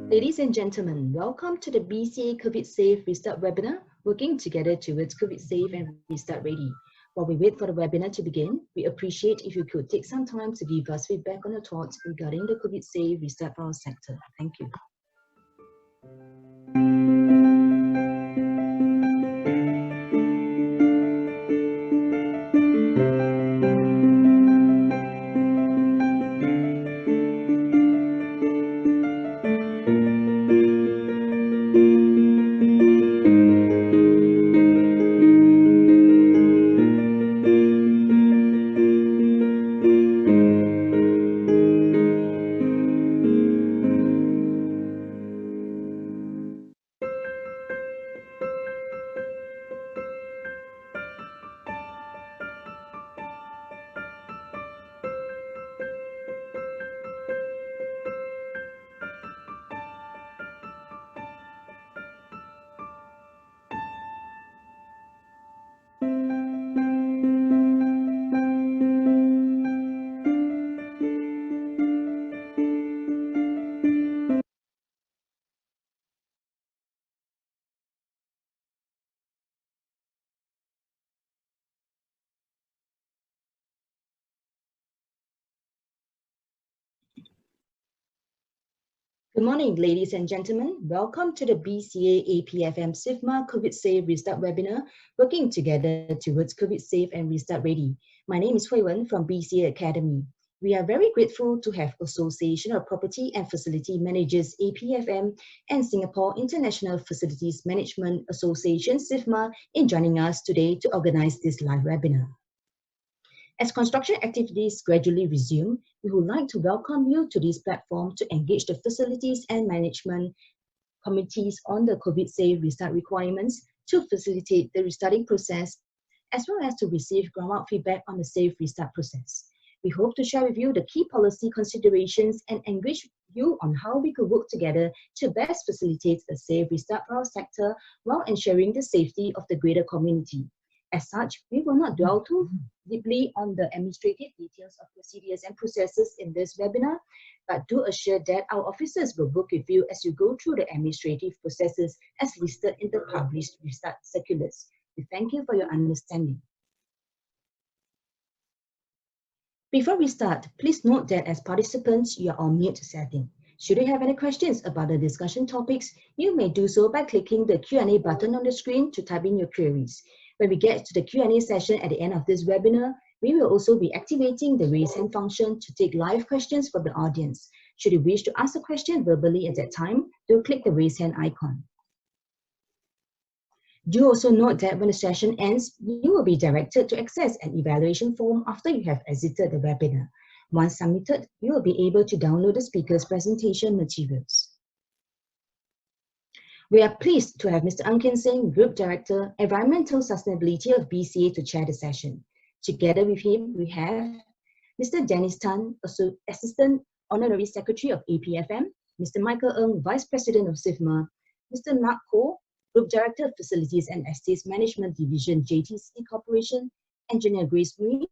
Ladies and gentlemen, welcome to the BCA COVID Safe Restart webinar, working together towards COVID Safe and Restart Ready. While we wait for the webinar to begin, we appreciate if you could take some time to give us feedback on your thoughts regarding the COVID Safe Restart for our sector. Thank you. Good morning, ladies and gentlemen. Welcome to the BCA-APFM-SIFMA COVID Safe Restart webinar, working together towards COVID Safe and Restart Ready. My name is Hui Wen from BCA Academy. We are very grateful to have Association of Property and Facility Managers (EPFM) and Singapore International Facilities Management Association (SIFMA) in joining us today to organize this live webinar. As construction activities gradually resume, we would like to welcome you to this platform to engage the facilities and management committees on the COVID-safe restart requirements to facilitate the restarting process, as well as to receive ground-up feedback on the safe restart process. We hope to share with you the key policy considerations and engage you on how we could work together to best facilitate a safe restart for our sector while ensuring the safety of the greater community. As such, we will not dwell too deeply on the administrative details of procedures and processes in this webinar, but do assure that our officers will work with you as you go through the administrative processes as listed in the published restart circulars. We thank you for your understanding. Before we start, please note that as participants, you are on mute setting. Should you have any questions about the discussion topics, you may do so by clicking the Q&A button on the screen to type in your queries. When we get to the Q&A session at the end of this webinar, we will also be activating the raise hand function to take live questions from the audience. Should you wish to ask a question verbally at that time, do click the raise hand icon. Do also note that when the session ends, you will be directed to access an evaluation form after you have exited the webinar. Once submitted, you will be able to download the speaker's presentation materials. We are pleased to have Mr. Angkin Singh, Group Director, Environmental Sustainability of BCA, to chair the session. Together with him, we have Mr. Dennis Tan, Assistant Honorary Secretary of EPFM, Mr. Michael Ng, Vice President of SIFMA, Mr. Mark Koh, Group Director of Facilities and Estates Management Division, JTC Corporation, Engineer Grace Mui,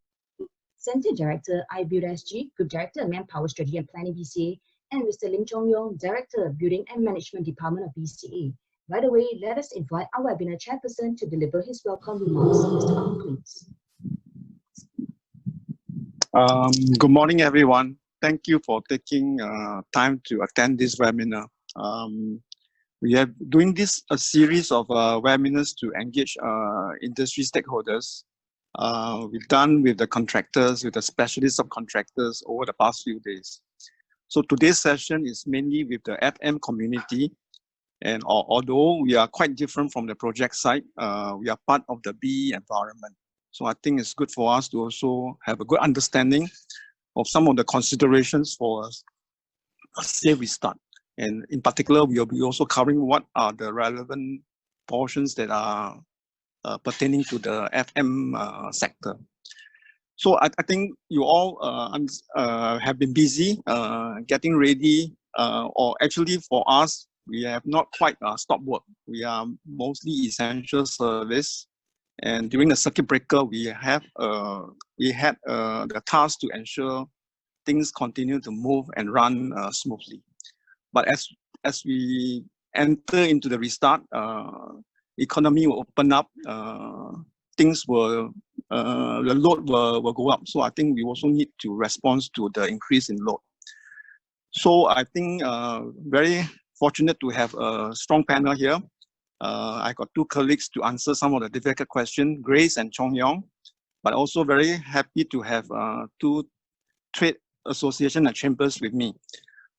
Center Director, iBuild-SG, Group Director, Manpower Strategy and Planning, BCA, and Mr. Lim Chong Yong, Director of Building and Management Department of BCA. Right away, let us invite our webinar chairperson to deliver his welcome remarks. Mr. Ang, please. Good morning, everyone. Thank you for taking time to attend this webinar. We are doing a series of webinars to engage industry stakeholders. We've done with the contractors, with the specialist subcontractors over the past few days. So today's session is mainly with the FM community, and although we are quite different from the project side, we are part of the BE environment. So I think it's good for us to also have a good understanding of some of the considerations for a safe restart. And in particular, we will be also covering what are the relevant portions that are pertaining to the FM sector. So I think you all have been busy getting ready, or actually for us, we have not quite stopped work. We are mostly essential service, and during the circuit breaker, we had the task to ensure things continue to move and run smoothly. But as we enter into the restart, economy will open up, things will, the load will go up. So I think we also need to respond to the increase in load. So I think very fortunate to have a strong panel here. I got two colleagues to answer some of the difficult questions, Grace and Chong Yong, but also very happy to have two trade association and chambers with me.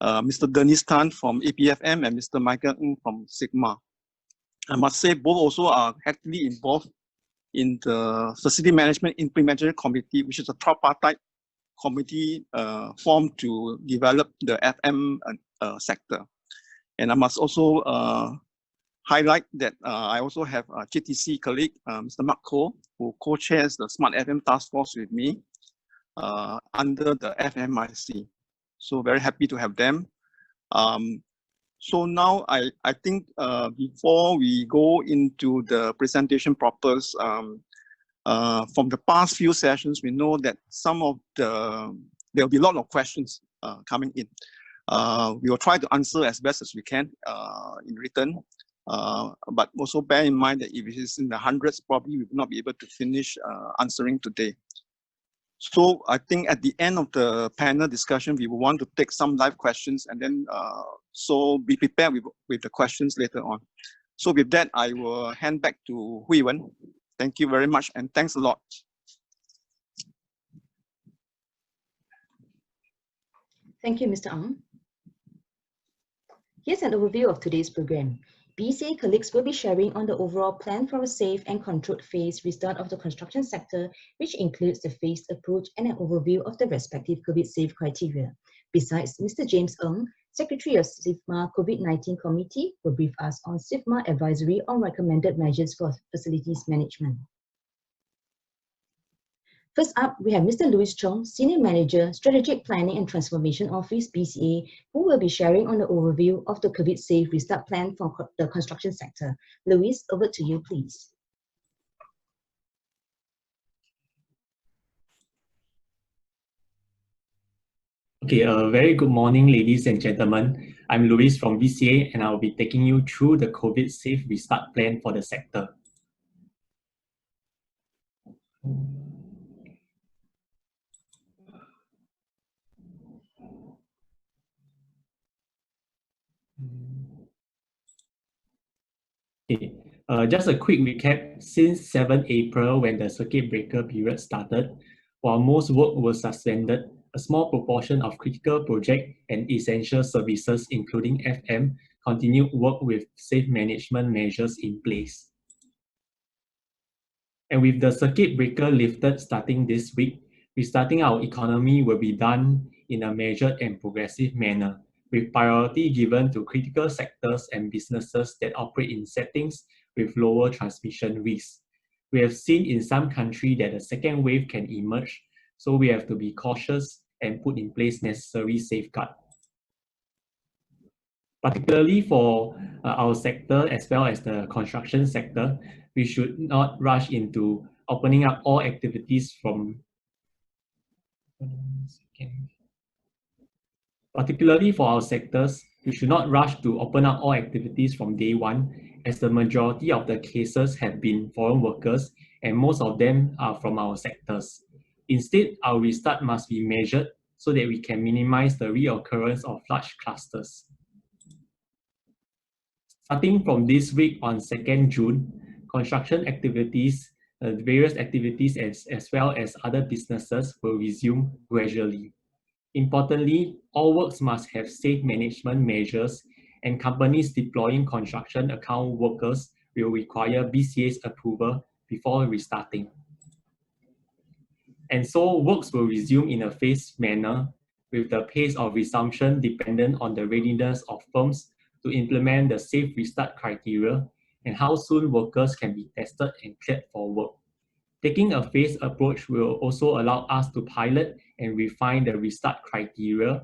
Mr. Dennis Tan from EPFM and Mr. Michael Ng from SIFMA. I must say both also are actively involved in the Facility Management Implementation Committee, which is a tripartite committee formed to develop the FM sector. And I must also highlight that I also have a GTC colleague, Mr. Mark Koh, who co-chairs the Smart FM Task Force with me under the FMIC. So very happy to have them. So now I think before we go into the presentation purpose, from the past few sessions, we know that some of there'll be a lot of questions coming in. We will try to answer as best as we can in written, but also bear in mind that if it is in the hundreds, probably we will not be able to finish answering today. So I think at the end of the panel discussion, we will want to take some live questions and then so be prepared with the questions later on. So with that, I will hand back to Hui Wen. Thank you very much and thanks a lot. Thank you, Mr. Ang. Here's an overview of today's program. BCA colleagues will be sharing on the overall plan for a safe and controlled phased restart of the construction sector, which includes the phased approach and an overview of the respective COVID-safe criteria. Besides, Mr. James Ng, Secretary of SIFMA COVID-19 Committee, will brief us on SIFMA advisory on recommended measures for facilities management. First up, we have Mr. Louis Chong, Senior Manager, Strategic Planning and Transformation Office, BCA, who will be sharing on the overview of the COVID-safe restart plan for the construction sector. Louis, over to you, please. Okay, a very good morning, ladies and gentlemen. I'm Louis from BCA, and I'll be taking you through the COVID-safe restart plan for the sector. Okay, just a quick recap. Since 7 April, when the circuit breaker period started, while most work was suspended, a small proportion of critical project and essential services, including FM, continued work with safe management measures in place. And with the circuit breaker lifted starting this week, restarting our economy will be done in a measured and progressive manner, with priority given to critical sectors and businesses that operate in settings with lower transmission risks. We have seen in some countries that a second wave can emerge, so we have to be cautious and put in place necessary safeguards. Particularly for our sector as well as the construction sector, we should not rush into opening up all activities from Particularly for our sectors, we should not rush to open up all activities from day one, as the majority of the cases have been foreign workers and most of them are from our sectors. Instead, our restart must be measured so that we can minimize the reoccurrence of large clusters. Starting from this week on 2nd June, construction activities, various activities as well as other businesses will resume gradually. Importantly, all works must have safe management measures, and companies deploying construction account workers will require BCA's approval before restarting. And so works will resume in a phased manner, with the pace of resumption dependent on the readiness of firms to implement the safe restart criteria and how soon workers can be tested and cleared for work. Taking a phased approach will also allow us to pilot and refine the restart criteria,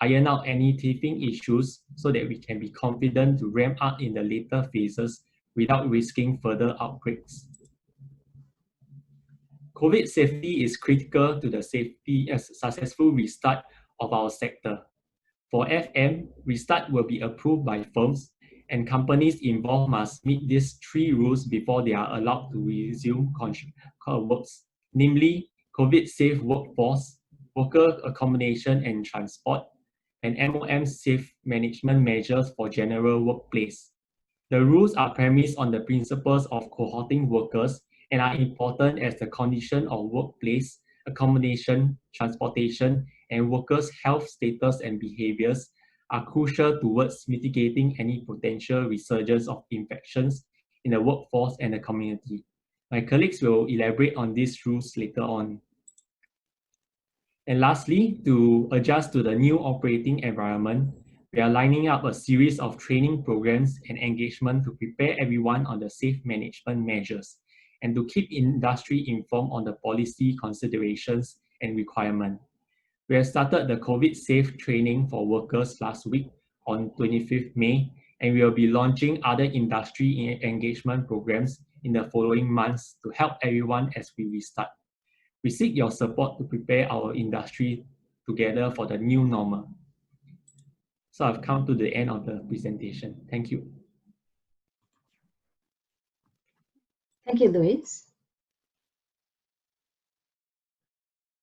iron out any teething issues so that we can be confident to ramp up in the later phases without risking further outbreaks. COVID safety is critical to the successful restart of our sector. For FM, restart will be approved by firms, and companies involved must meet these 3 rules before they are allowed to resume works, namely COVID-safe workforce, worker accommodation and transport, and MOM safe management measures for general workplace. The rules are premised on the principles of cohorting workers and are important as the condition of workplace, accommodation, transportation, and workers' health status and behaviors are crucial towards mitigating any potential resurgence of infections in the workforce and the community. My colleagues will elaborate on these rules later on. And lastly, to adjust to the new operating environment, we are lining up a series of training programs and engagement to prepare everyone on the safe management measures and to keep industry informed on the policy considerations and requirements. We have started the COVID-safe training for workers last week on 25th May, and we will be launching other industry engagement programs in the following months to help everyone as we restart. We seek your support to prepare our industry together for the new normal. So I've come to the end of the presentation. Thank you. Thank you, Louis.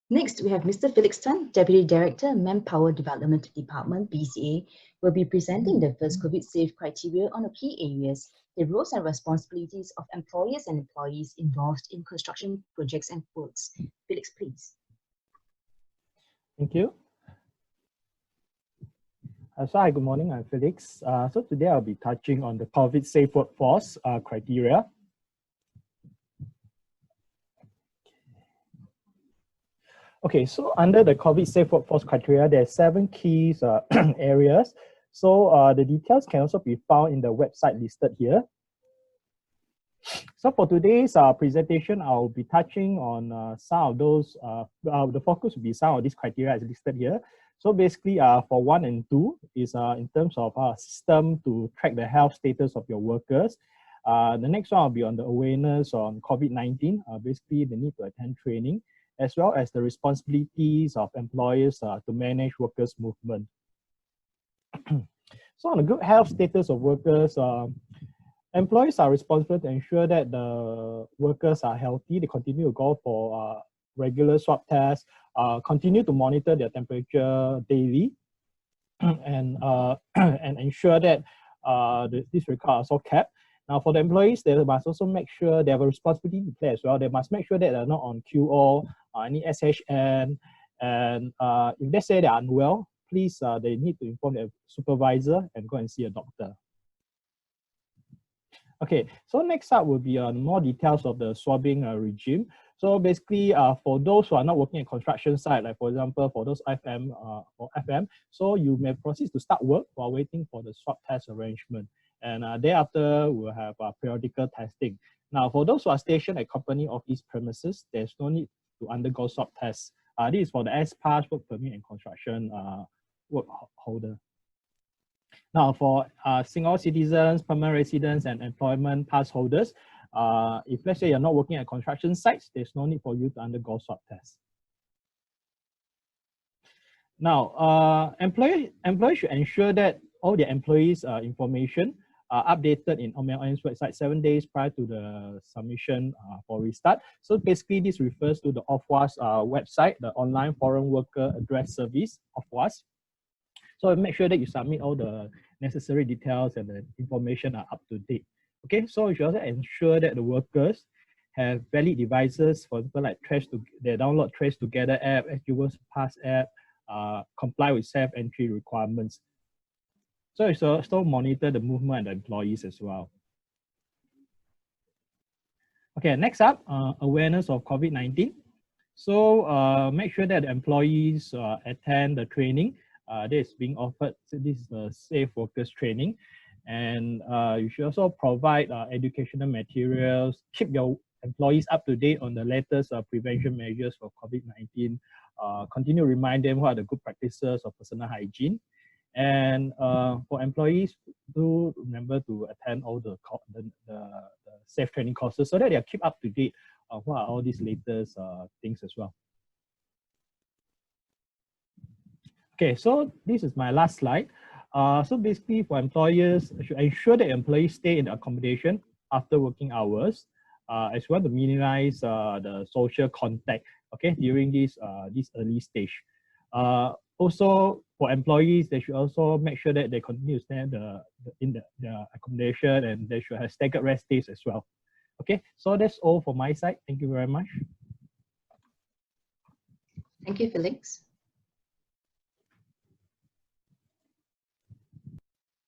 Next, we have Mr. Felix Tan, Deputy Director, Manpower Development Department, BCA, will be presenting the first COVID-safe criteria on the key areas, the roles and responsibilities of employers and employees involved in construction projects and works. Felix, please. Thank you. Hi, good morning. I'm Felix. So today I'll be touching on the COVID-safe workforce criteria. Okay, so under the COVID-safe workforce criteria, there are 7 key areas. So the details can also be found in the website listed here. So for today's presentation, I'll be touching on some of those, the focus will be some of these criteria as listed here. So basically for 1 and 2 is in terms of system to track the health status of your workers. The next one will be on the awareness on COVID-19, basically the need to attend training, as well as the responsibilities of employers to manage workers' movement. So on the good health status of workers, employees are responsible to ensure that the workers are healthy. They continue to go for regular swab tests, continue to monitor their temperature daily, and ensure that these records are also kept. Now, for the employees, they must also make sure they have a responsibility to play as well. They must make sure that they're not on QO, any SHN, and if they say they're unwell, please, they need to inform their supervisor and go and see a doctor. Okay, so next up will be more details of the swabbing regime. So basically, for those who are not working at construction site, like for example, for those FM or FM, so you may proceed to start work while waiting for the swab test arrangement. And thereafter, we'll have periodical testing. Now, for those who are stationed at company office premises, there's no need to undergo swab tests. This is for the S-Pass, work permit, and construction work holder. Now, for single citizens, permanent residents, and employment pass holders, if let's say you're not working at construction sites, there's no need for you to undergo swab tests. Now, employees should ensure that all their employees' information are updated in MLM's website 7 days prior to the submission for restart. So basically, this refers to the OFWAS website, the Online Foreign Worker Address Service, OFWAS. So make sure that you submit all the necessary details and the information are up to date. Okay, so you should also ensure that the workers have valid devices, for example, like they download Trace Together app, AccuWorks Pass app, comply with safe entry requirements. So it's also monitor the movement of the employees as well. Okay, next up, awareness of COVID-19. So make sure that the employees attend the training. This is being offered. So this is the Safe Workers Training. And you should also provide educational materials, keep your employees up to date on the latest prevention measures for COVID-19, continue to remind them what are the good practices of personal hygiene. And for employees, do remember to attend all the safe training courses so that they are keep up to date on what are all these latest things as well. Okay, so this is my last slide. So basically for employers, should ensure that employees stay in the accommodation after working hours, as well to minimize the social contact, okay, during this early stage. Also for employees, they should also make sure that they continue to stay in the accommodation, and they should have staggered rest days as well. Okay, so that's all from my side. Thank you very much. Thank you, Felix.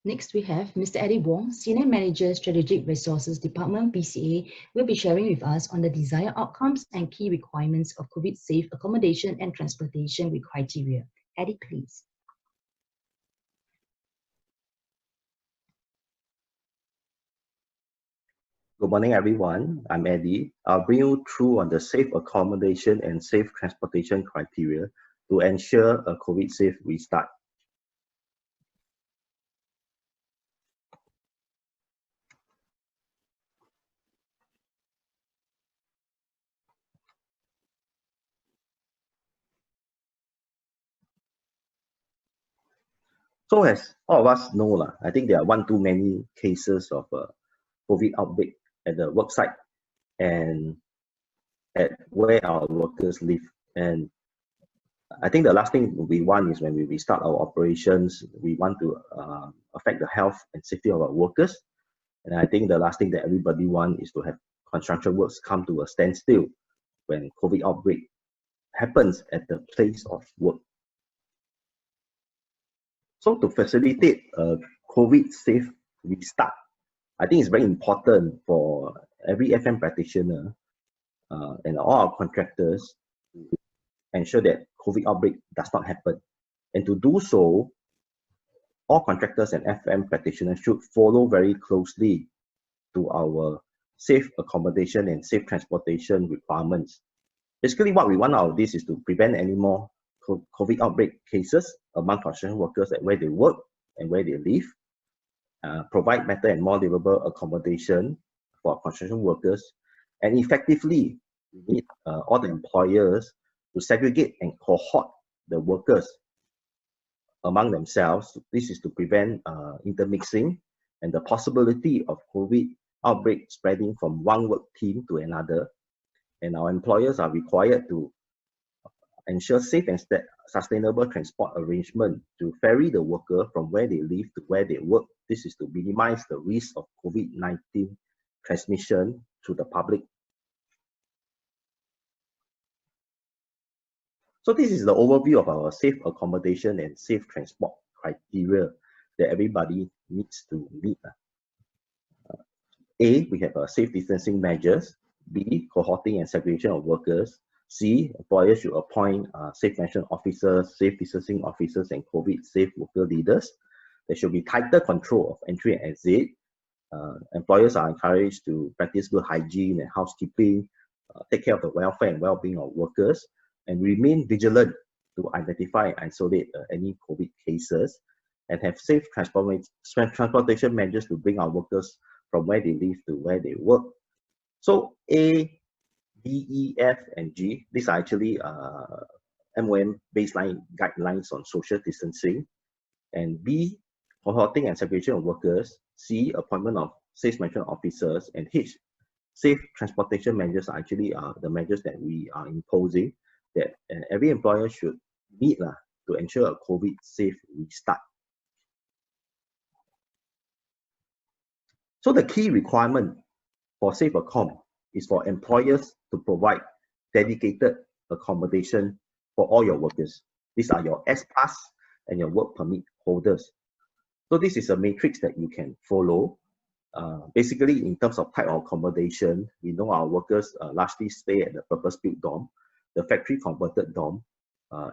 Next, we have Mr. Eddie Wong, Senior Manager, Strategic Resources Department, BCA, will be sharing with us on the desired outcomes and key requirements of COVID-safe accommodation and transportation with criteria. Eddie, please. Good morning, everyone. I'm Eddie. I'll bring you through on the safe accommodation and safe transportation criteria to ensure a COVID-safe restart. So as all of us know, I think there are one too many cases of COVID outbreak at the work site and at where our workers live. And I think the last thing we want is when we restart our operations, we want to affect the health and safety of our workers. And I think the last thing that everybody wants is to have construction works come to a standstill when COVID outbreak happens at the place of work. So to facilitate a COVID-safe restart, I think it's very important for every FM practitioner and all our contractors to ensure that COVID outbreak does not happen. And to do so, all contractors and FM practitioners should follow very closely to our safe accommodation and safe transportation requirements. Basically, what we want out of this is to prevent any more COVID outbreak cases among construction workers at where they work and where they live, provide better and more livable accommodation for construction workers, and effectively need all the employers to segregate and cohort the workers among themselves. This is to prevent intermixing and the possibility of COVID outbreak spreading from one work team to another. And our employers are required to ensure safe and sustainable transport arrangement to ferry the worker from where they live to where they work. This is to minimize the risk of COVID-19 transmission to the public. So this is the overview of our safe accommodation and safe transport criteria that everybody needs to meet. A, we have safe distancing measures. B, cohorting and segregation of workers. C, employers should appoint safe management officers, safe distancing officers, and COVID-safe worker leaders. There should be tighter control of entry and exit. Employers are encouraged to practice good hygiene and housekeeping, take care of the welfare and well-being of workers, and remain vigilant to identify and isolate any COVID cases, and have safe transportation measures to bring our workers from where they live to where they work. So A, B, E, F, and G, these are actually MOM baseline guidelines on social distancing. And B, cohorting and segregation of workers. C, appointment of safe management officers. And H, safe transportation measures are actually the measures that we are imposing that every employer should meet to ensure a COVID-safe restart. So the key requirement for safe accom is for employers to provide dedicated accommodation for all your workers. These are your S-Pass and your work permit holders. So this is a matrix that you can follow. Basically, in terms of type of accommodation, we know our workers largely stay at the purpose-built dorm, the factory converted dorm,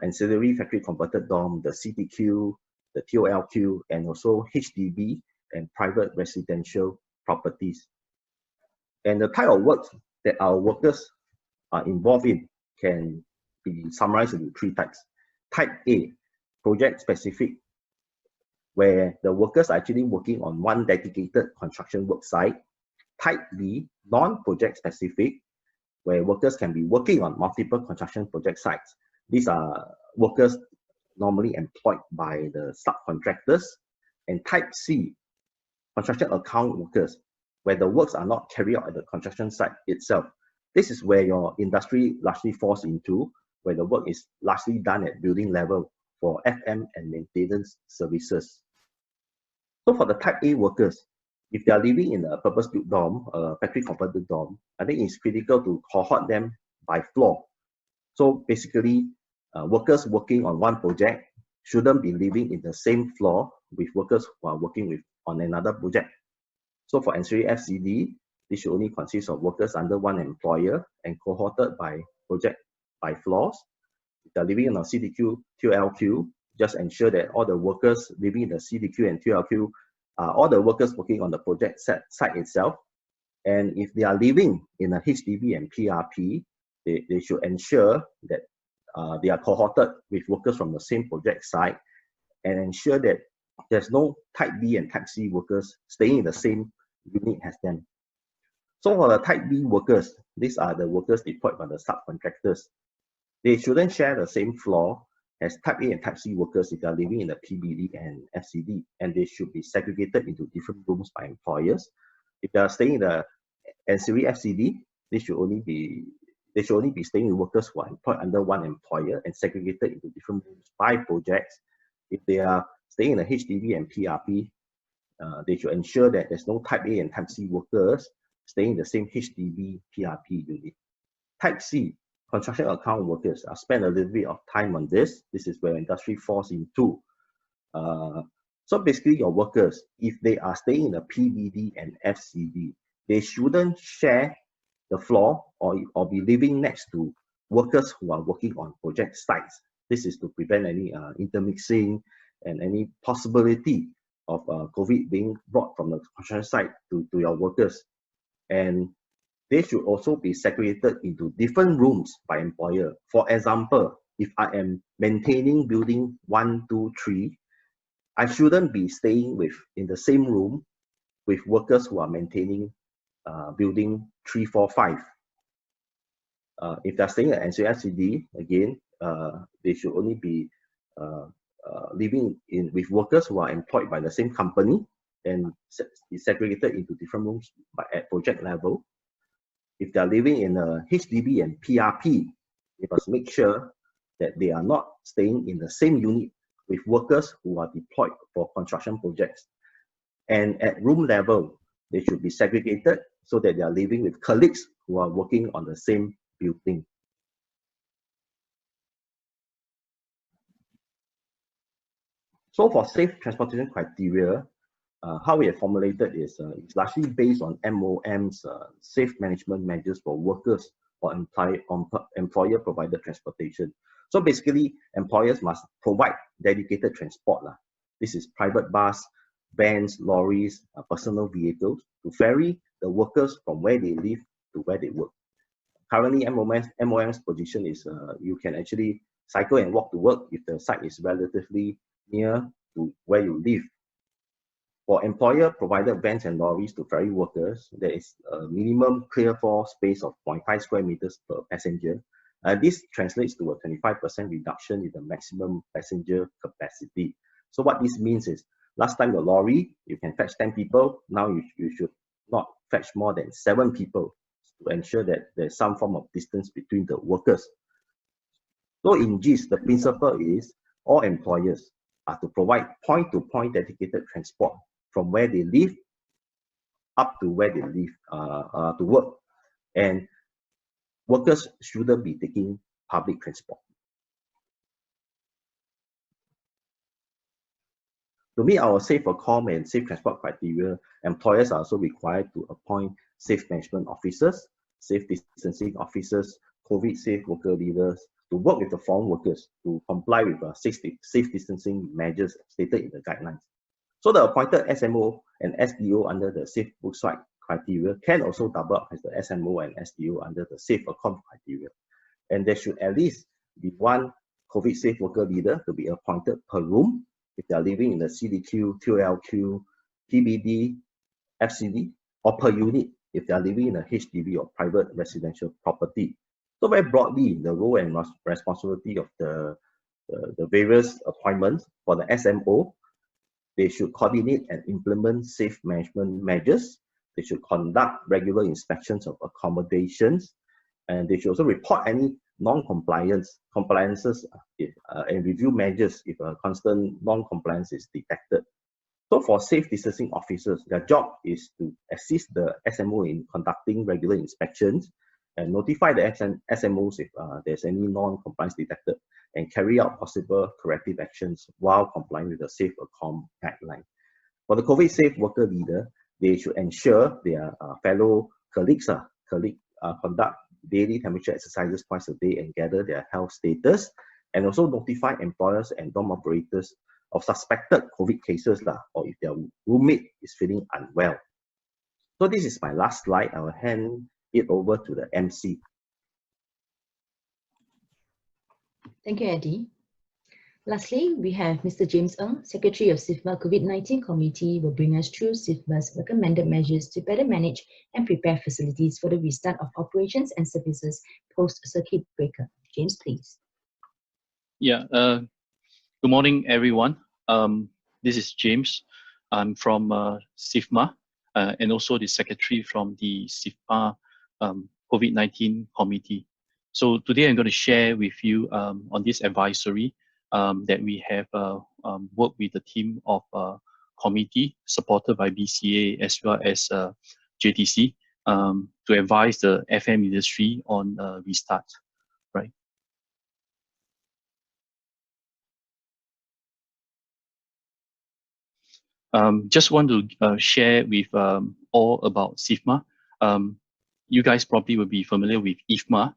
ancillary factory converted dorm, the CTQ, the TOLQ, and also HDB and private residential properties. And the type of work that our workers are involved in can be summarized into three types. Type A, project specific, where the workers are actually working on one dedicated construction work site. Type B, non-project specific, where workers can be working on multiple construction project sites. These are workers normally employed by the subcontractors, and type C, construction account workers, where the works are not carried out at the construction site itself. This is where your industry largely falls into, where the work is largely done at building level for FM and maintenance services. So for the type A workers, if they are living in a purpose-built dorm, a factory-converted dorm, I think it's critical to cohort them by floor. So basically, workers working on one project shouldn't be living in the same floor with workers who are working on another project. So for ancillary FCD, this should only consist of workers under one employer and cohorted by project by floors. If they're living in a CDQ, QLQ, just ensure that all the workers living in the CDQ and QLQ are all the workers working on the project site itself. And if they are living in a HDB and PRP, they should ensure that they are cohorted with workers from the same project site and ensure that there's no type B and type C workers staying in the same unit as them. So for the type B workers, these are the workers deployed by the subcontractors. They shouldn't share the same floor as type A and type C workers if they are living in the PBD and FCD, and they should be segregated into different rooms by employers. If they are staying in the ancillary FCD, they should only be staying with workers who are employed under one employer and segregated into different rooms by projects. If they are staying in the HDB and PRP, they should ensure that there's no type A and type C workers staying in the same HDB PRP unit. Type C, construction account workers. I'll spend a little bit of time on this. This is where industry falls into. So basically your workers, if they are staying in the PBD and FCD, they shouldn't share the floor or be living next to workers who are working on project sites. This is to prevent any intermixing and any possibility of COVID being brought from the construction site to your workers. And they should also be segregated into different rooms by employer. For example, if I am maintaining building 1, 2, 3, I shouldn't be staying in the same room with workers who are maintaining building 3, 4, 5. If they're staying at NCFCD, again, they should only be living with workers who are employed by the same company and be segregated into different rooms at project level. If they're living in a HDB and PRP, they must make sure that they are not staying in the same unit with workers who are deployed for construction projects. And at room level, they should be segregated so that they are living with colleagues who are working on the same building. So for safe transportation criteria, how we have formulated is it's largely based on MOM's safe management measures for workers or employer-provided transportation. So basically, employers must provide dedicated transport. This is private bus, vans, lorries, personal vehicles to ferry the workers from where they live to where they work. Currently, MOM's position is you can actually cycle and walk to work if the site is relatively near to where you live. For employer-provided vans and lorries to ferry workers, there is a minimum clear floor space of 0.5 square meters per passenger. This translates to a 25% reduction in the maximum passenger capacity. So what this means is, last time the lorry, you can fetch 10 people. Now you should not fetch more than 7 people to ensure that there's some form of distance between the workers. So in GIS, the principle is all employers are to provide point-to-point dedicated transport from where they live up to where they live to work. And workers shouldn't be taking public transport. To meet our safe accom and safe transport criteria, employers are also required to appoint safe management officers, safe distancing officers, COVID safe worker leaders to work with the foreign workers to comply with safe distancing measures stated in the guidelines. So the appointed SMO and SDO under the safe worksite criteria can also double up as the SMO and SDO under the safe accom criteria. And there should at least be one COVID safe worker leader to be appointed per room if they are living in the CDQ, QLQ, PBD, FCD, or per unit if they are living in a HDB or private residential property. So very broadly, the role and responsibility of the the various appointments for the SMO. They should coordinate and implement safe management measures. They should conduct regular inspections of accommodations, and they should also report any compliances and review measures if a constant non-compliance is detected. So for safe distancing officers, their job is to assist the SMO in conducting regular inspections and notify the SMOs if there's any non-compliance detected, and carry out possible corrective actions while complying with the Safe Accom guideline. For the COVID safe worker leader, they should ensure their fellow colleagues conduct daily temperature exercises twice a day and gather their health status, and also notify employers and dorm operators of suspected COVID cases, or if their roommate is feeling unwell. So this is my last slide. I will hand it over to the MC. Thank you, Eddie. Lastly, we have Mr. James Ng, Secretary of SIFMA COVID-19 Committee, will bring us through SIFMA's recommended measures to better manage and prepare facilities for the restart of operations and services post-circuit breaker. James, please. Yeah, good morning, everyone. This is James. I'm from SIFMA and also the Secretary from the SIFMA COVID-19 Committee. So today I'm going to share with you on this advisory that we have worked with the team of committee supported by BCA as well as JTC to advise the FM industry on restart, right? Just want to share with all about SIFMA. You guys probably will be familiar with EPFM.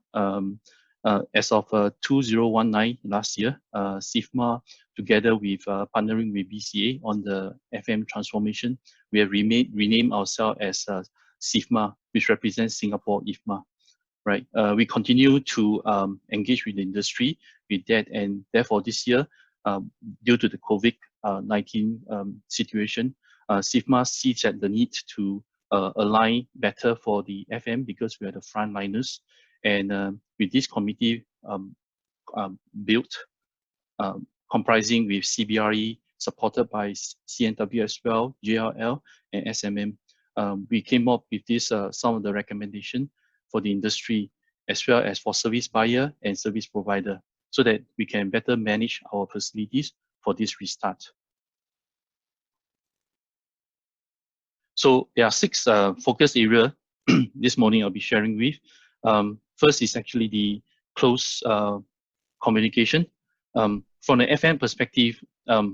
As of 2019 last year, SIFMA, together with partnering with BCA on the FM transformation, we have renamed ourselves as SIFMA, which represents Singapore EPFM. Right? We continue to engage with the industry with that, and therefore this year, due to the COVID-19 situation, SIFMA sees that the need to align better for the FM because we are the frontliners. And with this committee built, comprising with CBRE, supported by CNW as well, JLL, and SMM, we came up with this some of the recommendation for the industry, as well as for service buyer and service provider, so that we can better manage our facilities for this restart. So there are 6 focus areas this morning I'll be sharing with. First is actually the close communication. From the FM perspective,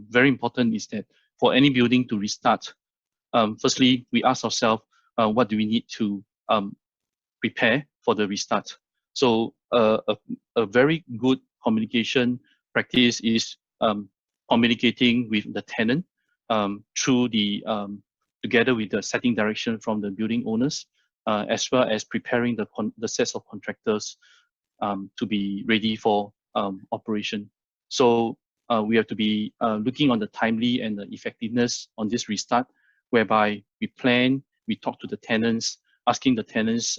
very important is that for any building to restart, firstly, we ask ourselves, what do we need to prepare for the restart? So a very good communication practice is communicating with the tenant through the together with the setting direction from the building owners, as well as preparing the sets of contractors to be ready for operation. So we have to be looking on the timely and the effectiveness on this restart, whereby we plan, we talk to the tenants, asking the tenants,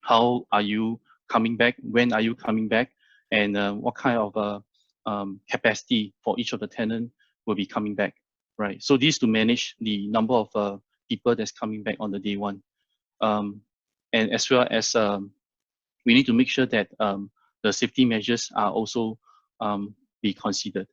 how are you coming back, when are you coming back, and what kind of capacity for each of the tenants will be coming back, right? So this to manage the number of people that's coming back on the day one. And as well as we need to make sure that the safety measures are also be considered.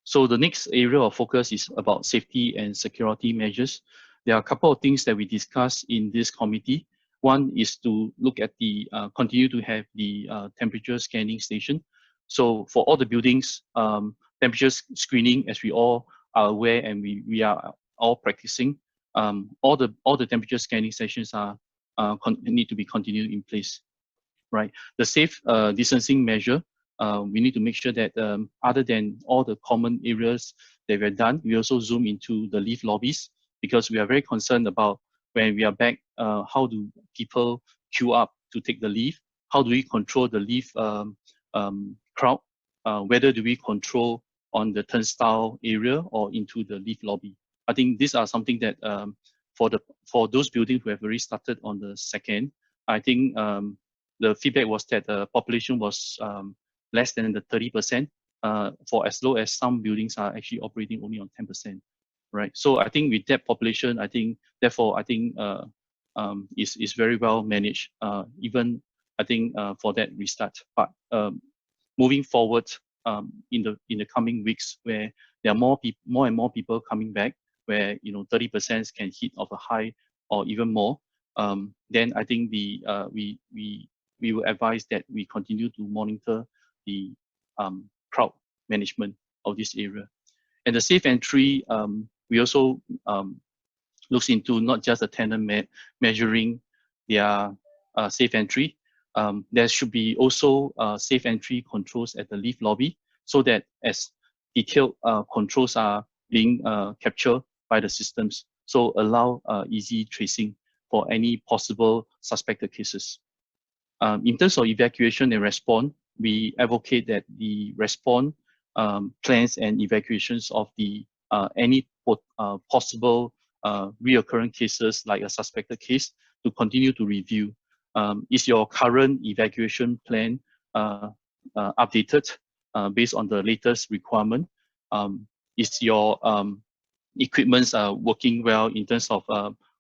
So the next area of focus is about safety and security measures. There are a couple of things that we discussed in this committee. One is to look at the, continue to have the temperature scanning station. So for all the buildings, temperature screening, as we all are aware and we are all practicing, all the temperature scanning stations are need to be continued in place, right? The safe distancing measure, we need to make sure that other than all the common areas that we're done, we also zoom into the lift lobbies, because we are very concerned about when we are back, how do people queue up to take the lift? How do we control the lift crowd? Whether do we control on the turnstile area or into the lift lobby? I think these are something that for those buildings who have already started on the 2nd, I think the feedback was that the population was less than the 30%, for as low as some buildings are actually operating only on 10%, right? So I think with that population, I think, therefore, I think is very well managed, even I think for that restart. But moving forward, in the coming weeks, where there are more and more people coming back, where 30% can hit of a high or even more, then I think we will advise that we continue to monitor the crowd management of this area. And the safe entry, we also looks into not just the tenant measuring their safe entry. There should be also safe entry controls at the lift lobby, so that as detailed controls are being captured by the systems, so allow easy tracing for any possible suspected cases. In terms of evacuation and response, we advocate that the response plans and evacuations of the any possible reoccurring cases, like a suspected case, to continue to review. Is your current evacuation plan updated based on the latest requirement? Is your equipments working well in terms of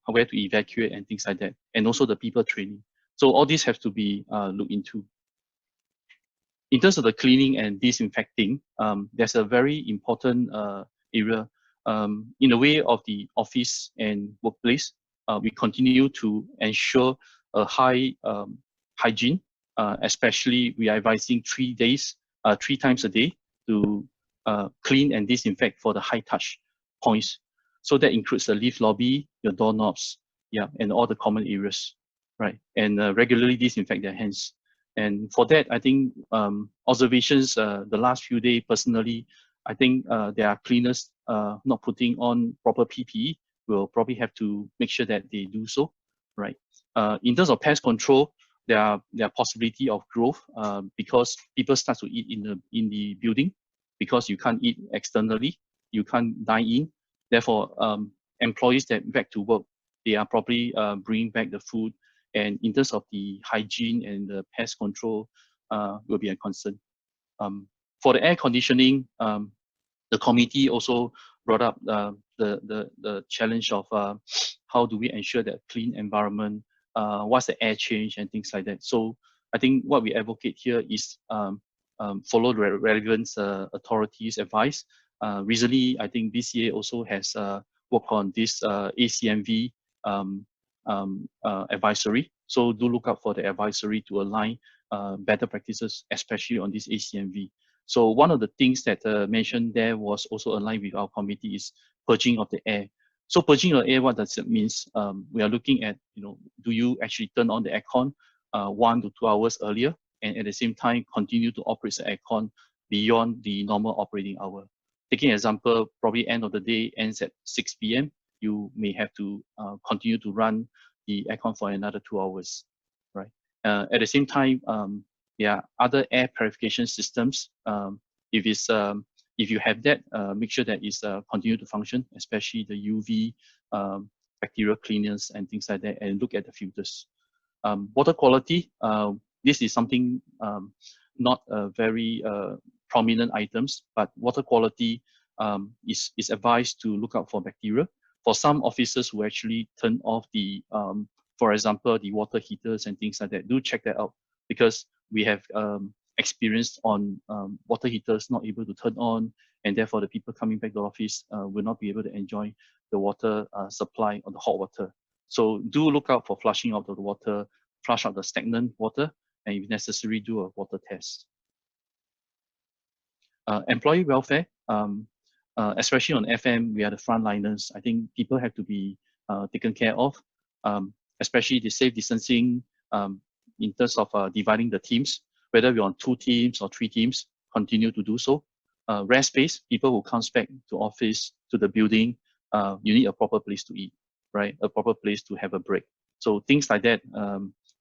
where to evacuate and things like that, and also the people training? So all these have to be looked into. In terms of the cleaning and disinfecting, there's a very important area. In the way of the office and workplace, we continue to ensure a high hygiene, especially we are advising 3 times a day to clean and disinfect for the high touch points. So that includes the lift lobby, your doorknobs, yeah, and all the common areas, right? And regularly disinfect their hands. And for that, I think observations the last few days, personally, I think there are cleaners not putting on proper PPE. We'll probably have to make sure that they do so, right? In terms of pest control, there are possibility of growth because people start to eat in the building, because you can't eat externally, you can't dine in. Therefore, employees that back to work, they are probably bringing back the food. And in terms of the hygiene and the pest control, will be a concern. For the air conditioning, the committee also brought up the challenge of how do we ensure that clean environment, what's the air change and things like that. So I think what we advocate here is follow the relevant authorities' advice. Recently, I think BCA also has worked on this ACMV advisory. So do look out for the advisory to align better practices, especially on this ACMV. So one of the things that mentioned there was also aligned with our committee is purging of the air. So purging of air, what does it mean? We are looking at, do you actually turn on the aircon 1 to 2 hours earlier, and at the same time continue to operate the aircon beyond the normal operating hour? Taking an example, probably end of the day ends at 6 p.m. You may have to continue to run the aircon for another 2 hours, right? At the same time, there are other air purification systems. If you have that, make sure that it's continue to function, especially the UV bacterial cleaners and things like that, and look at the filters. Water quality, this is something not very prominent items, but water quality is advised to look out for bacteria. For some officers who actually turn off the, for example, the water heaters and things like that, do check that out, because we have experienced on water heaters not able to turn on, and therefore the people coming back to the office will not be able to enjoy the water supply on the hot water. So do look out for flushing out of the water, flush out the stagnant water, and if necessary, do a water test. Employee welfare, especially on FM, we are the frontliners. I think people have to be taken care of, especially the safe distancing in terms of dividing the teams, whether we're on 2 teams or 3 teams, continue to do so. Rest space, people who comes back to office, to the building, you need a proper place to eat, right? A proper place to have a break. So things like that,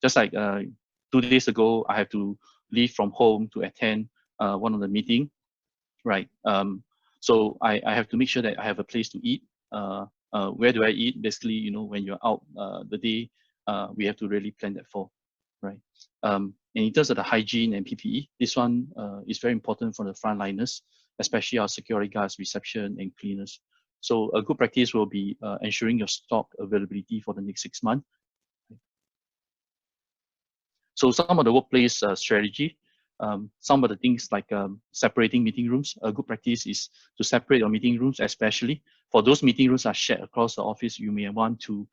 just like 2 days ago, I have to leave from home to attend one of the meeting, right? So I have to make sure that I have a place to eat. Where do I eat? Basically, when you're out the day, we have to really plan that for. right? And in terms of the hygiene and PPE, this one is very important for the frontliners, especially our security guards, reception, and cleaners. So a good practice will be ensuring your stock availability for the next 6 months. So some of the workplace strategy, some of the things like separating meeting rooms. A good practice is to separate your meeting rooms, especially for those meeting rooms are shared across the office. You may want to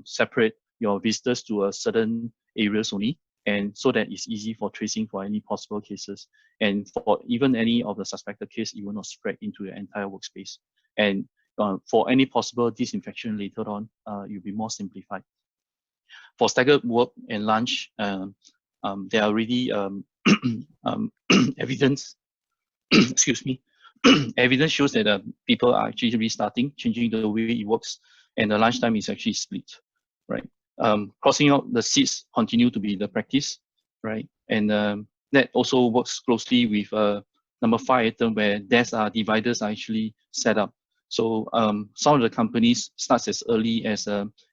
separate your visitors to a certain areas only, and so that it's easy for tracing for any possible cases. And for even any of the suspected case, it will not spread into your entire workspace. And for any possible disinfection later on, it will be more simplified. For staggered work and lunch, there are already evidence, excuse me, evidence shows that people are actually restarting, changing the way it works, and the lunchtime is actually split, right? Crossing out the seats continue to be the practice, right? And that also works closely with number 5 item where desks are dividers are actually set up. So some of the companies starts as early as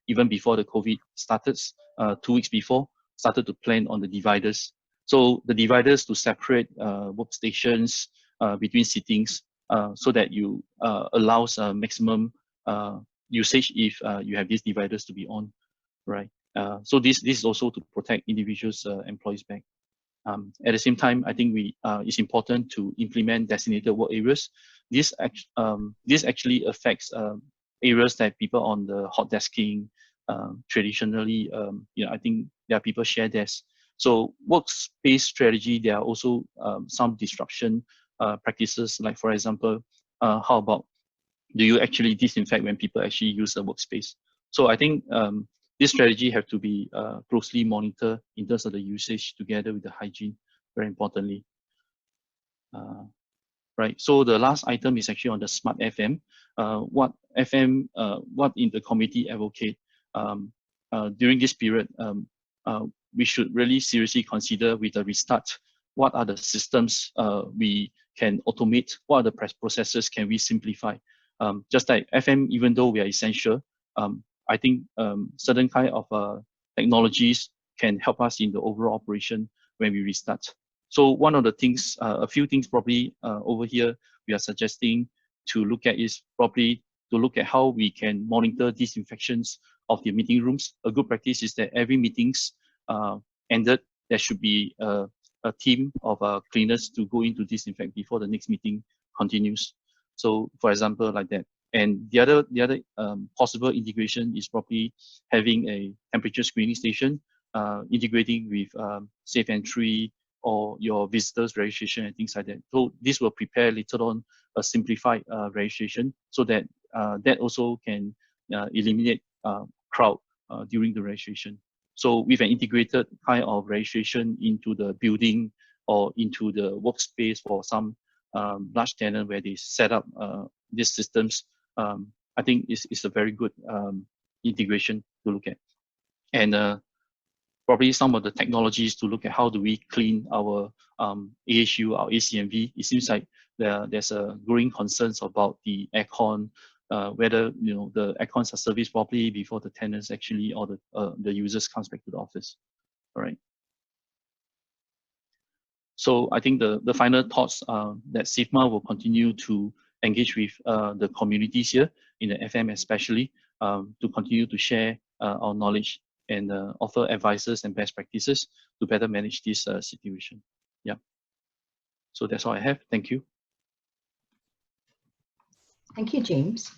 even before the COVID started, 2 weeks before, started to plan on the dividers. So the dividers to separate workstations between sittings so that you allows maximum usage if you have these dividers to be on, right? So this is also to protect individuals' employees back. At the same time, I think it's important to implement designated work areas. This actually affects areas that people on the hot desking traditionally, I think there are people share desks. So workspace strategy, there are also some disruption practices, like for example, how about do you actually disinfect when people actually use a workspace? So I think this strategy have to be closely monitored in terms of the usage together with the hygiene, very importantly. Right, so the last item is actually on the smart FM. What in the committee advocate during this period, we should really seriously consider with the restart, what are the systems we can automate, what are the processes can we simplify. Just like FM, even though we are essential, I think certain kind of technologies can help us in the overall operation when we restart. So one of the things, a few things probably over here we are suggesting to look at is probably to look at how we can monitor disinfections of the meeting rooms. A good practice is that every meetings ended, there should be a team of cleaners to go in to disinfect before the next meeting continues. So for example, like that. And the other possible integration is probably having a temperature screening station, integrating with safe entry or your visitors registration and things like that. So this will prepare later on a simplified registration so that that also can eliminate crowd during the registration. So with an integrated kind of registration into the building or into the workspace for some large tenant where they set up these systems, I think it's a very good integration to look at. And probably some of the technologies to look at how do we clean our AHU, our ACMV. It seems like there's a growing concerns about the aircon, whether the aircons are serviced properly before the tenants actually or the users comes back to the office. All right. So I think the final thoughts that SIFMA will continue to engage with the communities here in the FM especially to continue to share our knowledge and offer advices and best practices to better manage this situation. Yeah. So that's all I have. Thank you. Thank you, James.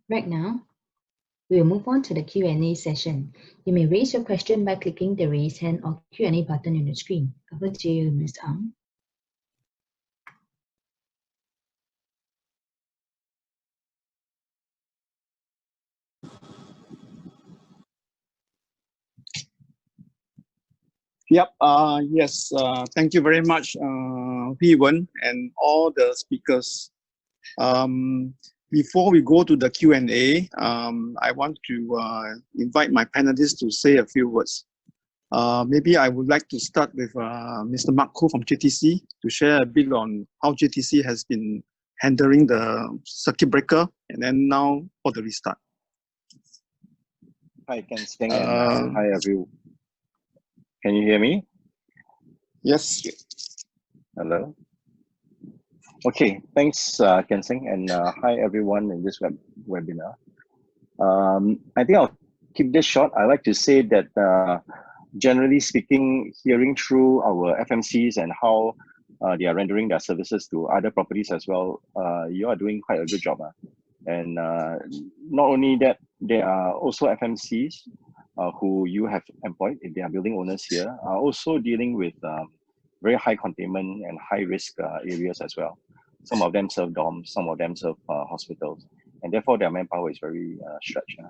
Right now, we'll move on to the Q&A session. You may raise your question by clicking the raise hand or Q&A button on the screen. Over to you, Ms. Ang. Yep. Yes. Thank you very much, Hui Wen, and all the speakers. Before we go to the Q&A, I want to invite my panelists to say a few words. Maybe I would like to start with Mr. Mark Khoo from JTC to share a bit on how JTC has been handling the circuit breaker and then now for the restart. Hi, Ken Sing, and hi, everyone. Can you hear me? Yes. Hello. Okay, thanks, Ken Sing, and hi, everyone in this webinar. I think I'll keep this short. I like to say that generally speaking, hearing through our FMCs and how they are rendering their services to other properties as well, you are doing quite a good job. And not only that, there are also FMCs who you have employed, if they are building owners here, are also dealing with very high containment and high risk areas as well. Some of them serve dorms, some of them serve hospitals, and therefore their manpower is very stretched.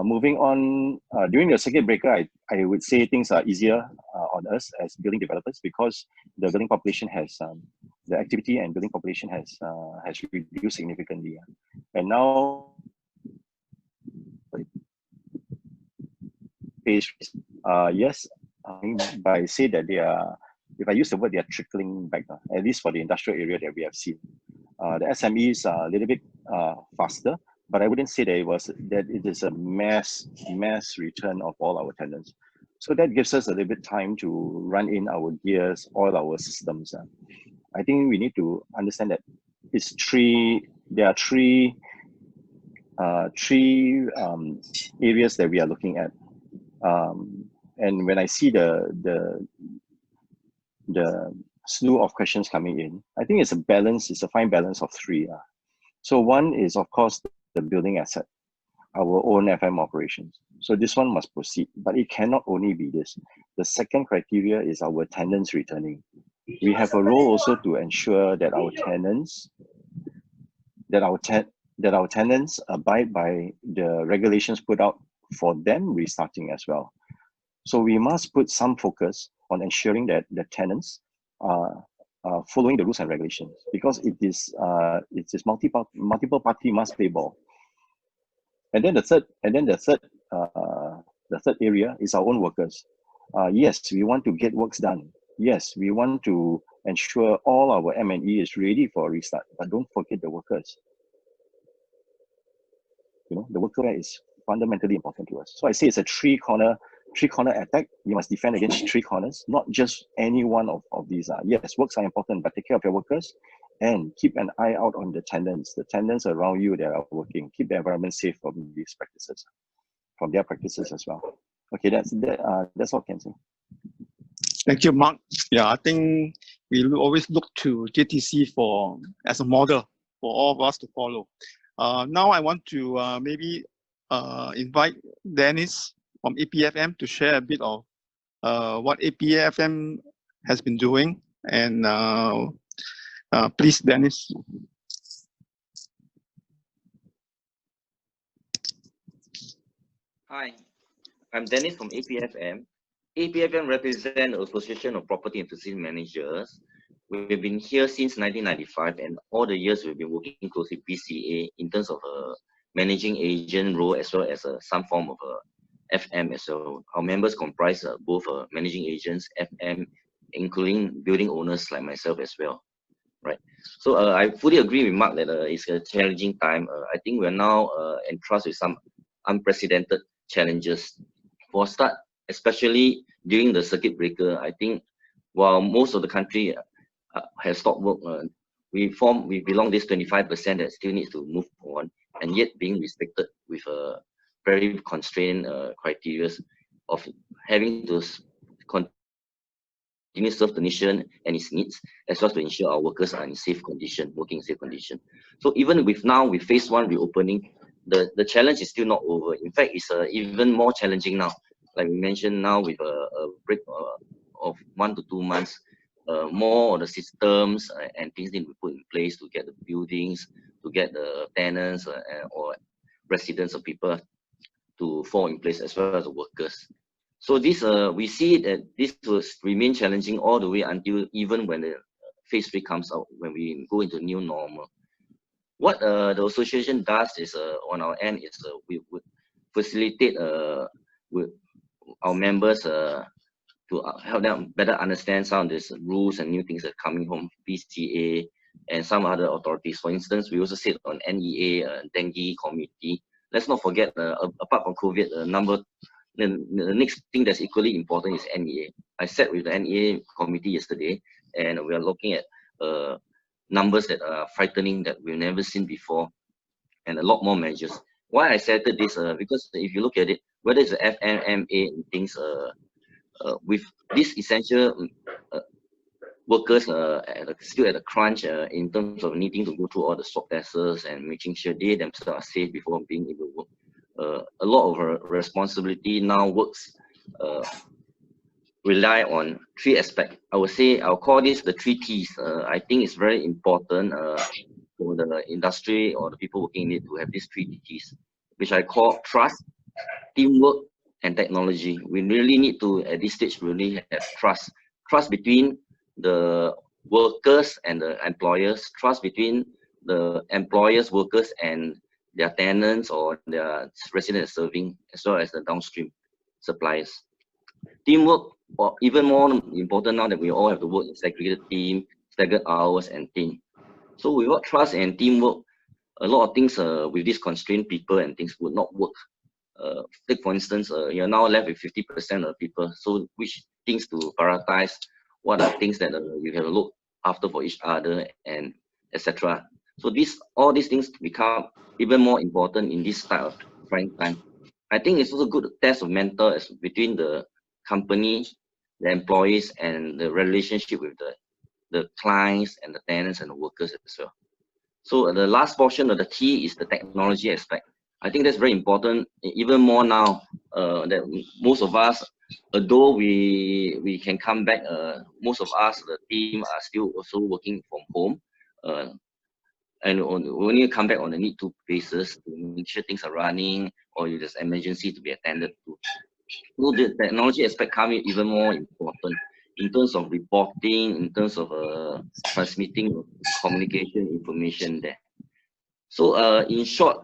Moving on, during the circuit breaker, I would say things are easier on us as building developers because the building population has, the activity and building population has reduced significantly. And now, yes, by say that they are, if I use the word, they are trickling back, at least for the industrial area that we have seen. The SMEs are a little bit faster, but I wouldn't say that it is a mass return of all our tenants. So that gives us a little bit time to run in our gears, all our systems. I think we need to understand that there are three areas that we are looking at. And when I see the slew of questions coming in, I think it's a fine balance of three. So one is, of course, the building asset, our own FM operations. So this one must proceed, but it cannot only be this. The second criteria is our tenants returning. We have a role also to ensure that our tenants abide by the regulations put out for them restarting as well. So we must put some focus on ensuring that the tenants are following the rules and regulations, because it is multiple party must play ball. And then the third area is our own workers. Yes, we want to get works done. Yes, we want to ensure all our M&E is ready for a restart, but don't forget the workers. You know, the worker is fundamentally important to us. So I say it's a three corner attack. You must defend against three corners, not just any one of these. Yes, works are important, but take care of your workers and keep an eye out on the tenants around you that are working. Keep the environment safe from these practices, from their practices as well. Okay, that's all I can say. Thank you, Mark. Yeah, I think we will always look to JTC as a model for all of us to follow. Now I want to maybe invite Dennis from EPFM to share a bit of what EPFM has been doing. And please, Dennis. Hi, I'm Dennis from EPFM. EPFM represents the Association of Property and Facility Managers. We've been here since 1995, and all the years we've been working closely with BCA in terms of a managing agent role as well as some form of FM as well. Our members comprise both managing agents, FM, including building owners like myself as well. Right. So I fully agree with Mark that it's a challenging time. I think we're now entrusted with some unprecedented challenges. For start, especially during the circuit breaker, I think while most of the country has stopped work, we belong this 25% that still needs to move on, and yet being restricted with a very constrained criteria of having to continue to serve the nation and its needs, as well as to ensure our workers are in safe condition, working in safe condition. So even with phase one reopening, the challenge is still not over. In fact, it's even more challenging now. Like we mentioned, now with a break of 1 to 2 months, more of the systems and things need to be put in place to get the buildings, to get the tenants or residents of people to fall in place, as well as the workers. So this we see that this will remain challenging all the way until even when the phase 3 comes out, when we go into new normal. What the association does is on our end is we would facilitate with our members to help them better understand some of these rules and new things that are coming from BCA and some other authorities. For instance, we also sit on NEA, Dengue Committee, let's not forget, apart from COVID, the next thing that's equally important is NEA. I sat with the NEA committee yesterday, and we are looking at numbers that are frightening, that we've never seen before, and a lot more measures. Why I said this? Because if you look at it, whether it's the FMMA and things, with this essential workers still at a crunch in terms of needing to go through all the swab tests and making sure they themselves are safe before being able to work. A lot of responsibility now works rely on three aspects. I'll call this the three T's. I think it's very important for the industry or the people working in it to have these three T's, which I call trust, teamwork, and technology. We really need to, at this stage, really have trust. Trust between the workers and the employers, trust between the employers, workers, and their tenants or their residents serving, as well as the downstream suppliers. Teamwork, or even more important now that we all have to work in segregated team, staggered hours, and team. So without trust and teamwork, a lot of things with these constrained people and things would not work. Take for instance, you're now left with 50% of people. So which things to prioritize? What are things that you have to look after for each other, and etc. So all these things become even more important in this type of trying time. I think it's also good test of mentor between the company, the employees, and the relationship with the clients and the tenants and the workers as well. So the last portion of the T is the technology aspect. I think that's very important, even more now that most of us, although we can come back, most of us, the team, are still also working from home, and we only come back on a need-to basis to make sure things are running, or if there's emergency to be attended to. So the technology aspect comes even more important in terms of reporting, in terms of transmitting communication information there. So in short,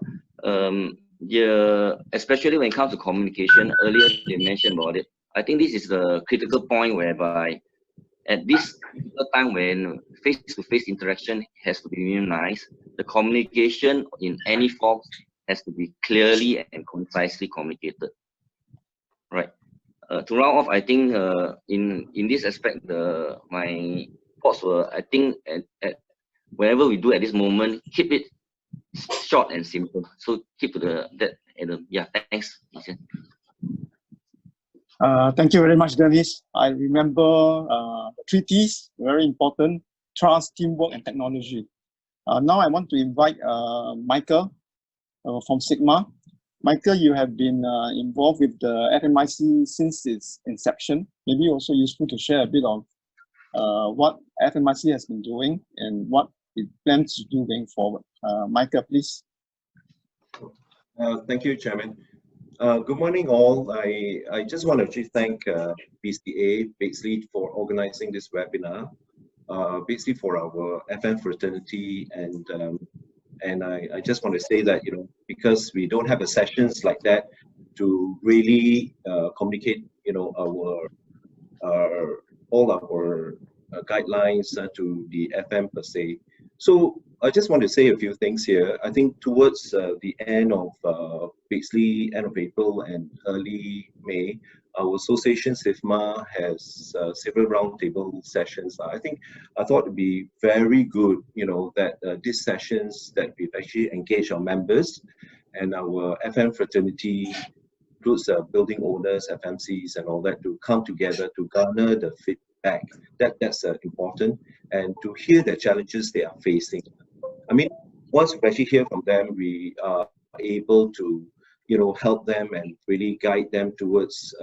especially when it comes to communication, earlier they mentioned about it. I think this is the critical point whereby at this time when face-to-face interaction has to be minimized, the communication in any form has to be clearly and concisely communicated. Right. To round off, I think in this aspect, my thoughts were, I think whenever we do at this moment, keep it short and simple. So keep to yeah. Thanks. Thank you very much, Dennis. I remember three T's, very important: trust, teamwork, and technology. Now I want to invite Michael from SIFMA. Michael, you have been involved with the FMIC since its inception. Maybe also useful to share a bit of what FMIC has been doing and what it plans to do going forward. Michael, please. Thank you, Chairman. Good morning, all. I just want to actually thank BCA basically for organizing this webinar, basically for our FM fraternity, and I just want to say that, you know, because we don't have a sessions like that to really communicate, you know, all our guidelines to the FM per se. So I just want to say a few things here. I think towards the end of basically end of April and early May, our association SIFMA has several roundtable sessions. I thought it'd be very good, you know, that these sessions that we've actually engaged our members and our FM fraternity, includes building owners, FMCs, and all that, to come together to garner the feedback. That's important, and to hear the challenges they are facing. I mean, once we actually hear from them, we are able to, you know, help them and really guide them towards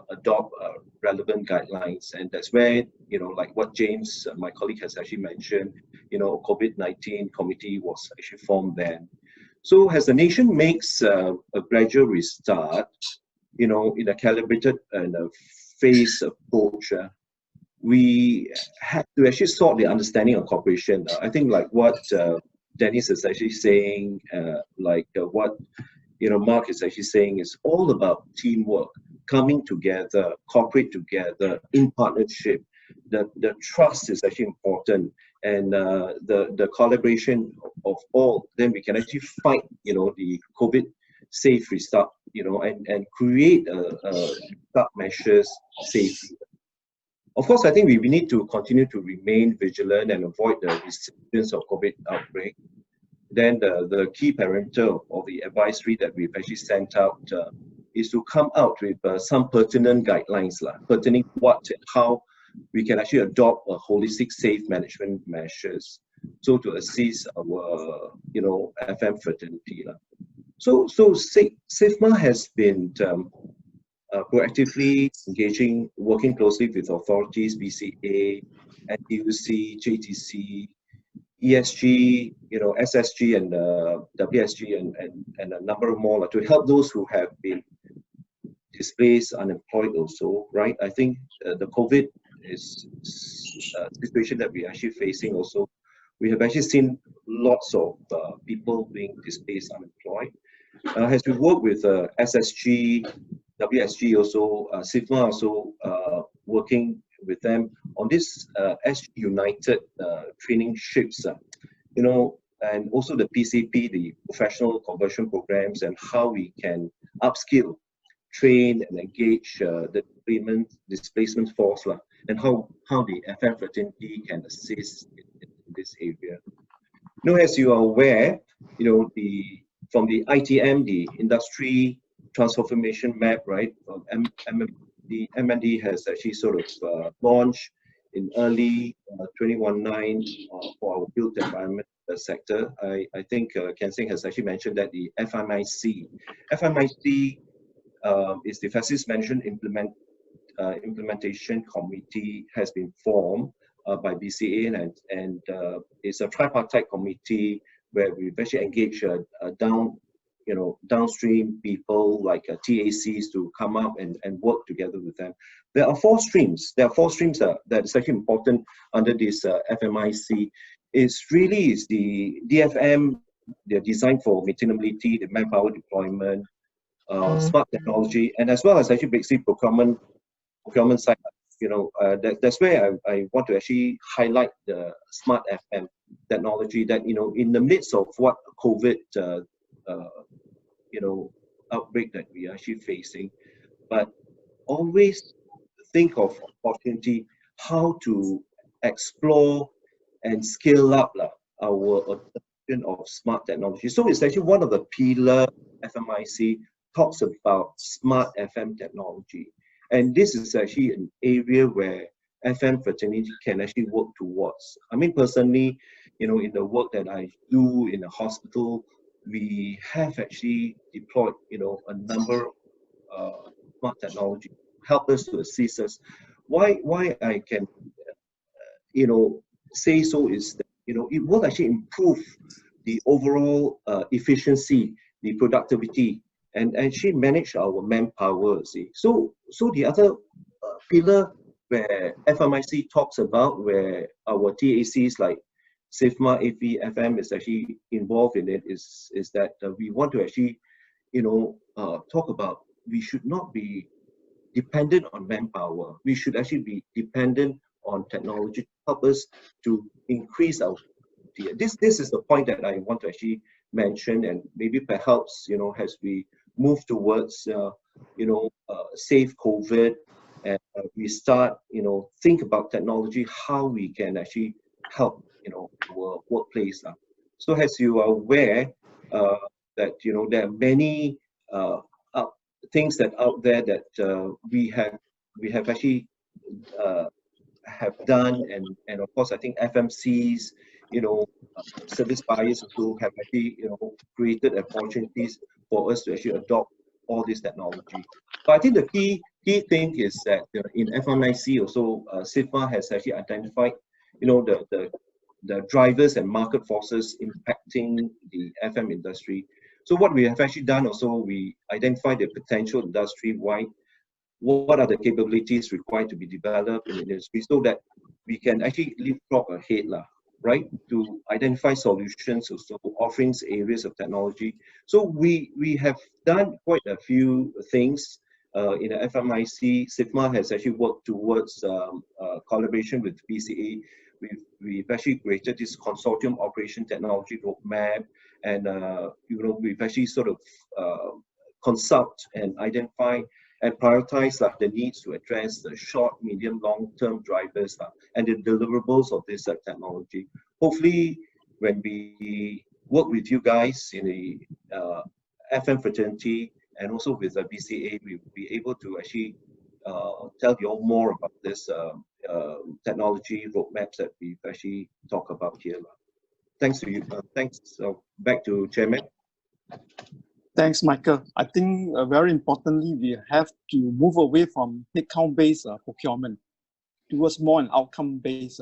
adopt relevant guidelines. And that's where, you know, like what James, my colleague, has actually mentioned, you know, COVID-19 committee was actually formed then. So as the nation makes a gradual restart, you know, in a calibrated and a phased approach, we had to actually sort the understanding of cooperation. I think like what Dennis is actually saying, what, you know, Mark is actually saying, is all about teamwork, coming together, cooperate together in partnership, the trust is actually important, and the collaboration of all, then we can actually fight, the COVID safe restart, and create restart measures safely. Of course, I think we need to continue to remain vigilant and avoid the resurgence of COVID outbreak. Then the key parameter of the advisory that we've actually sent out is to come out with some pertinent guidelines, pertaining what and how we can actually adopt a holistic safe management measures, so to assist our FM fraternity. So SIFMA has been proactively engaging, working closely with authorities, BCA, NTUC, JTC, ESG, SSG, and WSG, and a number more to help those who have been displaced, unemployed also, right? I think the COVID is a situation that we're actually facing also. We have actually seen lots of people being displaced, unemployed. As we work with SSG, WSG also, SIFMA also working with them on this SG United traineeships, and also the PCP, the professional conversion programs, and how we can upskill, train, and engage the displacement force, and how the FM fraternity can assist in this area. As you are aware, from the ITM, the industry transformation map, right? The MND has actually sort of launched in early 2019 for our built environment sector. I think Ken Sing has actually mentioned that the FMIC is the Facilities Management Implementation Committee, has been formed by BCA, and it's a tripartite committee where we've actually engaged downstream people like TACs to come up and work together with them. There are four streams. That is actually important under this FMIC. Is the DFM. They're designed for maintainability, the manpower deployment, smart technology, and as well as actually basically procurement side. That's where I want to actually highlight the smart FM technology that, in the midst of what COVID outbreak that we are actually facing, but always think of opportunity, how to explore and scale up our adoption of smart technology. So it's actually one of the pillar FMIC talks about smart FM technology. And this is actually an area where FM fraternity can actually work towards. I mean, personally, in the work that I do in a hospital, we have actually deployed, a number of smart technology to help us to assist us. Why I can, say so is that, it will actually improve the overall efficiency, the productivity, and actually manage our manpower. So the other pillar where FMIC talks about, where our TACs like SIFMA, EPFM is actually involved in it, is that we want to actually, talk about, we should not be dependent on manpower. We should actually be dependent on technology to help us to increase our this is the point that I want to actually mention, and maybe perhaps, as we move towards, safe COVID, and we start, think about technology, how we can actually help, our workplace. So as you are aware, that, there are many things that out there that we have actually have done, and of course I think FMCs, service buyers who have actually, created opportunities for us to actually adopt all this technology. But I think the key thing is that in FMIC also, SIFMA has actually identified, the drivers and market forces impacting the FM industry. So what we have actually done also, we identified the potential industry-wide, what are the capabilities required to be developed in the industry, so that we can actually leapfrog ahead, right, to identify solutions, also offerings, areas of technology. So we have done quite a few things in the FMIC, SIFMA has actually worked towards collaboration with BCA. We've actually created this consortium operation technology roadmap, and we've actually sort of consult and identify and prioritize the needs to address the short, medium, long-term drivers and the deliverables of this technology. Hopefully, when we work with you guys in the FM fraternity and also with the BCA, we'll be able to actually tell you all more about this technology roadmaps that we've actually talked about here. Thanks to you. Thanks. Back to Chairman. Thanks, Michael. I think very importantly, we have to move away from headcount-based procurement towards more an outcome-based.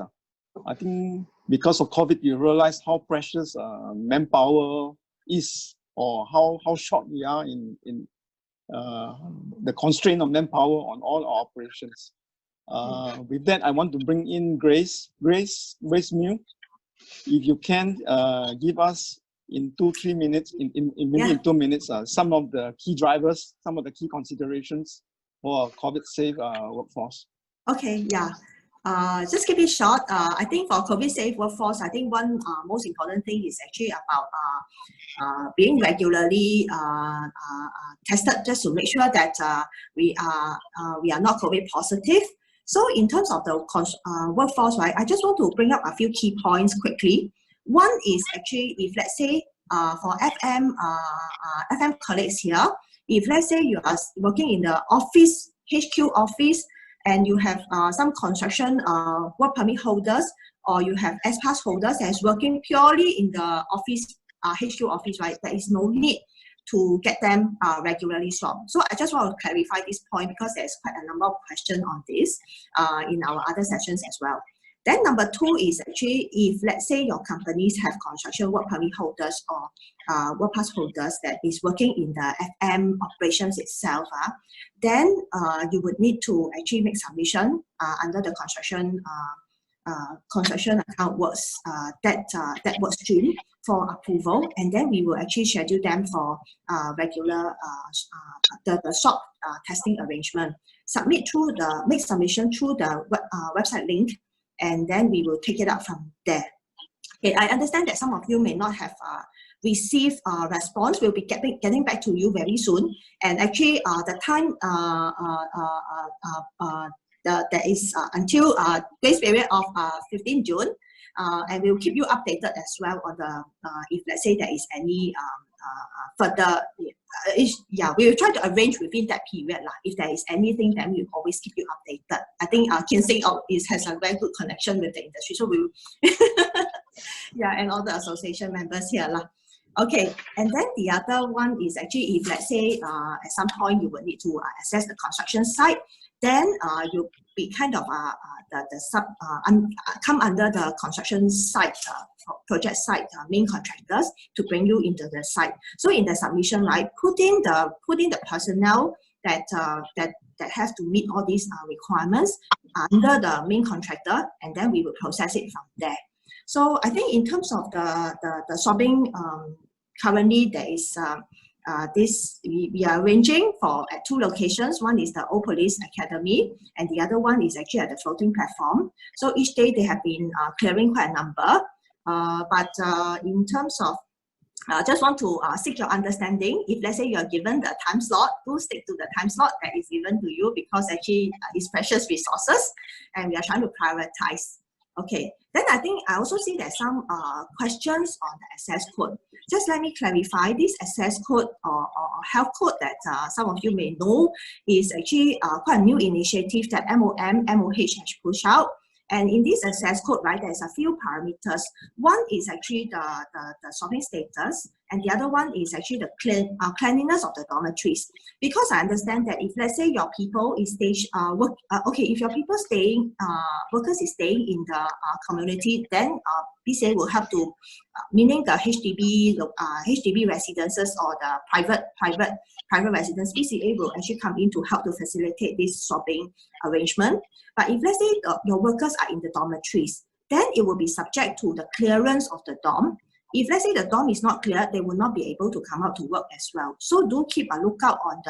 I think because of COVID, you realize how precious manpower is, or how short we are in the constraint of manpower on all our operations. With that, I want to bring in Grace Mew. If you can give us in 2-3 minutes, maybe in 2 minutes, some of the key drivers, some of the key considerations for a COVID-safe workforce. Okay, yeah. Just keep it short. I think for COVID-safe workforce, I think one most important thing is actually about being regularly tested, just to make sure that we are not COVID positive. So in terms of the workforce, right, I just want to bring up a few key points quickly. One is actually, if let's say for FM colleagues here, if let's say you are working in the office, HQ office, and you have some construction work permit holders, or you have S-Pass holders that's working purely in the office, HQ office, right, there is no need to get them regularly swabbed. So I just want to clarify this point because there's quite a number of questions on this in our other sessions as well. Then number 2 is actually, if let's say your companies have construction work permit holders or work pass holders that is working in the FM operations itself, then you would need to actually make submission under the construction account works that work stream for approval, and then we will actually schedule them for regular the swab testing arrangement. Make submission through the website link, and then we will take it up from there. Okay, I understand that some of you may not have received a response. We'll be getting back to you very soon. And actually, the time there is until grace period of 15 June, and we'll keep you updated as well on the if let's say there is any further. We will try to arrange within that period. If there is anything, then we'll always keep you updated. I think Kian Sing has a very good connection with the industry, so we will and all the association members here. Okay, and then the other one is actually, if let's say at some point you will need to assess the construction site, then you'll be kind of come under the construction site, project site main contractors to bring you into the site. So in the submission, right, put in the personnel that have to meet all these requirements under the main contractor, and then we will process it from there. So I think in terms of the swabbing, currently there is we are arranging at 2 locations. One is the Old Police Academy, and the other one is actually at the floating platform. So each day they have been clearing quite a number. But in terms of, just want to seek your understanding. If let's say you are given the time slot, do stick to the time slot that is given to you, because actually it's precious resources, and we are trying to prioritize. Okay, then I think I also see there's some questions on the access code. Just let me clarify. This access code or health code that some of you may know is actually quite a new initiative that MOH has pushed out. And in this access code, right, there's a few parameters. One is actually the swabbing status, and the other one is actually the cleanliness of the dormitories. Because I understand that if let's say your people is if your people workers is staying in the community, then BCA will have to, meaning the HDB residences or the private residence, BCA will actually come in to help to facilitate this swabbing arrangement. But if let's say your workers are in the dormitories, then it will be subject to the clearance of the dorm. If let's say the dorm is not cleared, they will not be able to come out to work as well. So do keep a lookout on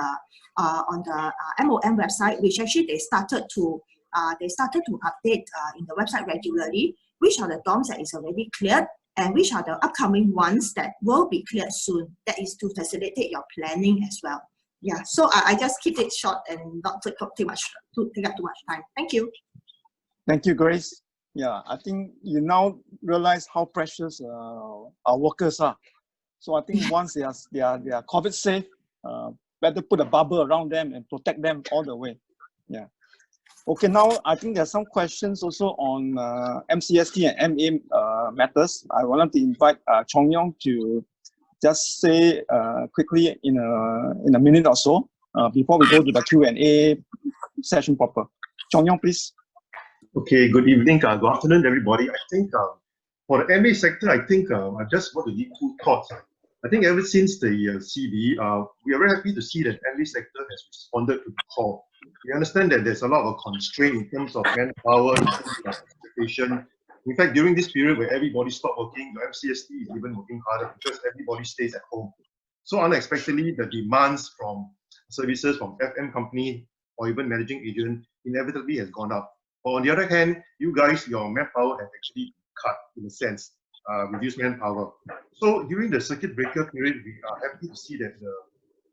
the MOM website, which actually they started to update in the website regularly, which are the dorms that is already cleared and which are the upcoming ones that will be cleared soon. That is to facilitate your planning as well. Yeah, so I just keep it short and not take up too much time. Thank you. Thank you, Grace. Yeah, I think you now realize how precious our workers are. So I think once they are COVID safe, better put a bubble around them and protect them all the way. Yeah. Okay, now I think there's some questions also on MCST and MA matters. I wanted to invite Chong Yong to just say quickly in a minute or so before we go to the Q&A session proper. Chong Yong, please. Okay, good evening, good afternoon, everybody. I think for the MA sector, I think I just want to give two thoughts. I think ever since the CD, we are very happy to see that MA sector has responded to the call. We understand that there's a lot of constraint in terms of manpower, in terms of expectation. In fact, during this period where everybody stopped working, the MCST is even working harder because everybody stays at home. So unexpectedly, the demands from services from FM company or even managing agent inevitably has gone up. But on the other hand, you guys, your manpower has actually cut in a sense, reduced manpower. So during the circuit breaker period, we are happy to see that the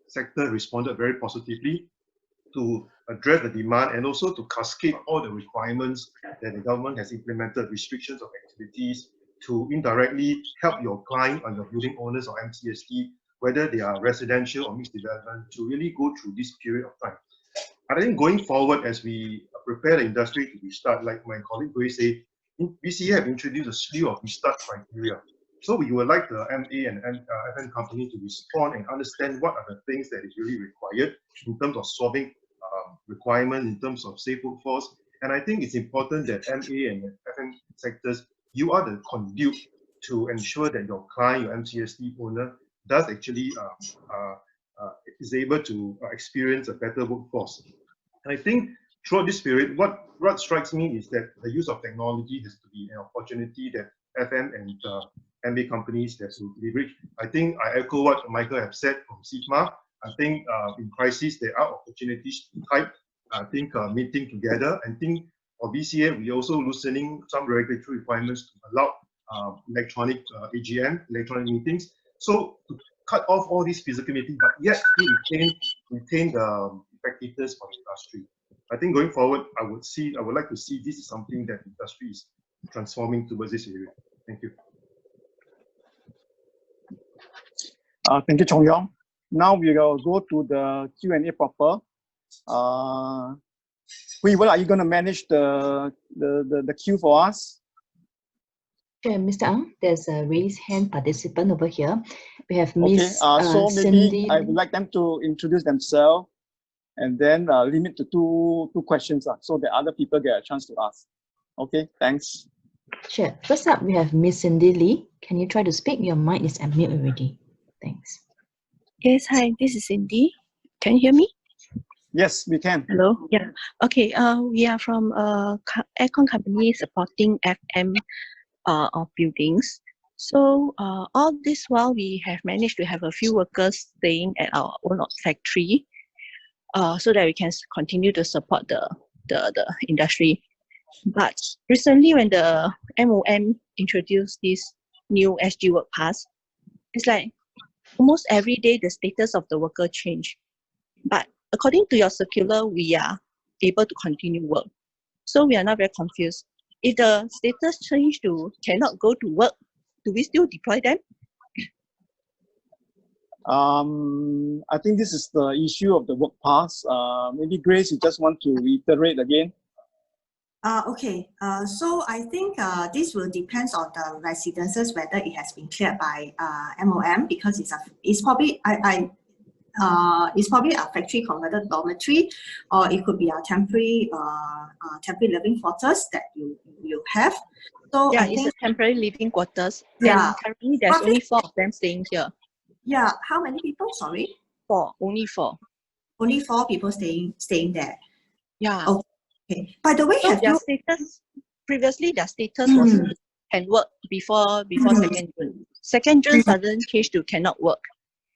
sector responded very positively to address the demand and also to cascade all the requirements that the government has implemented, restrictions of activities, to indirectly help your client and your building owners or MCST, whether they are residential or mixed development, to really go through this period of time. I think going forward, as we prepare the industry to restart, like my colleague Grace said, BCA have introduced a slew of restart criteria. So we would like the MA and FM company to respond and understand what are the things that is really required in terms of solving requirements, in terms of safe workforce. And I think it's important that MA and FM sectors, you are the conduit to ensure that your client, your MCST owner, does actually is able to experience a better workforce. And I think throughout this period, what strikes me is that the use of technology has to be an opportunity that FM and MA companies have to leverage. I think I echo what Michael have said from SIFMA. I think in crisis, there are opportunities to type, meeting together. I think for BCA, we are also loosening some regulatory requirements to allow electronic AGM, electronic meetings. So to cut off all these physical meetings, but yet retain the effectiveness for the industry. I think going forward, I would like to see this is something that the industry is transforming towards this area. Thank you. Thank you, Chong Yong. Now we will go to the Q&A proper. Hui Wen, are you going to manage the queue for us? Sure, Mr. Ang, there's a raised hand participant over here. We have Okay, Miss so maybe Cindy. I would like them to introduce themselves and then limit to two questions so that other people get a chance to ask. Okay, thanks. Sure. First up, we have Miss Cindy Lee. Can you try to speak? Your mic is unmuted already. Thanks. Yes, hi, this is Cindy. Can you hear me? Yes, we can. Hello. Yeah. Okay. We are from a aircon company supporting FM of buildings. So all this while we have managed to have a few workers staying at our own factory, so that we can continue to support the industry. But recently, when the MOM introduced this new SG Work Pass, it's like almost every day the status of the worker change. But according to your circular, we are able to continue work. So we are not very confused. If the status change to cannot go to work, do we still deploy them? I think this is the issue of the work pass. Maybe Grace, you just want to reiterate again? Okay, so I think this will depend on the residences, whether it has been cleared by MOM, because it's probably a factory converted dormitory, or it could be a temporary living quarters that you have. So yeah, I it's think, a temporary living quarters. Yeah. And currently there's only 4 of them staying here. Yeah, how many people? Sorry, 4, only 4. only 4 people staying there. Yeah. Okay. By the way, So have their you? status previously their status was can work before 2nd June. 2nd June sudden change to cannot work.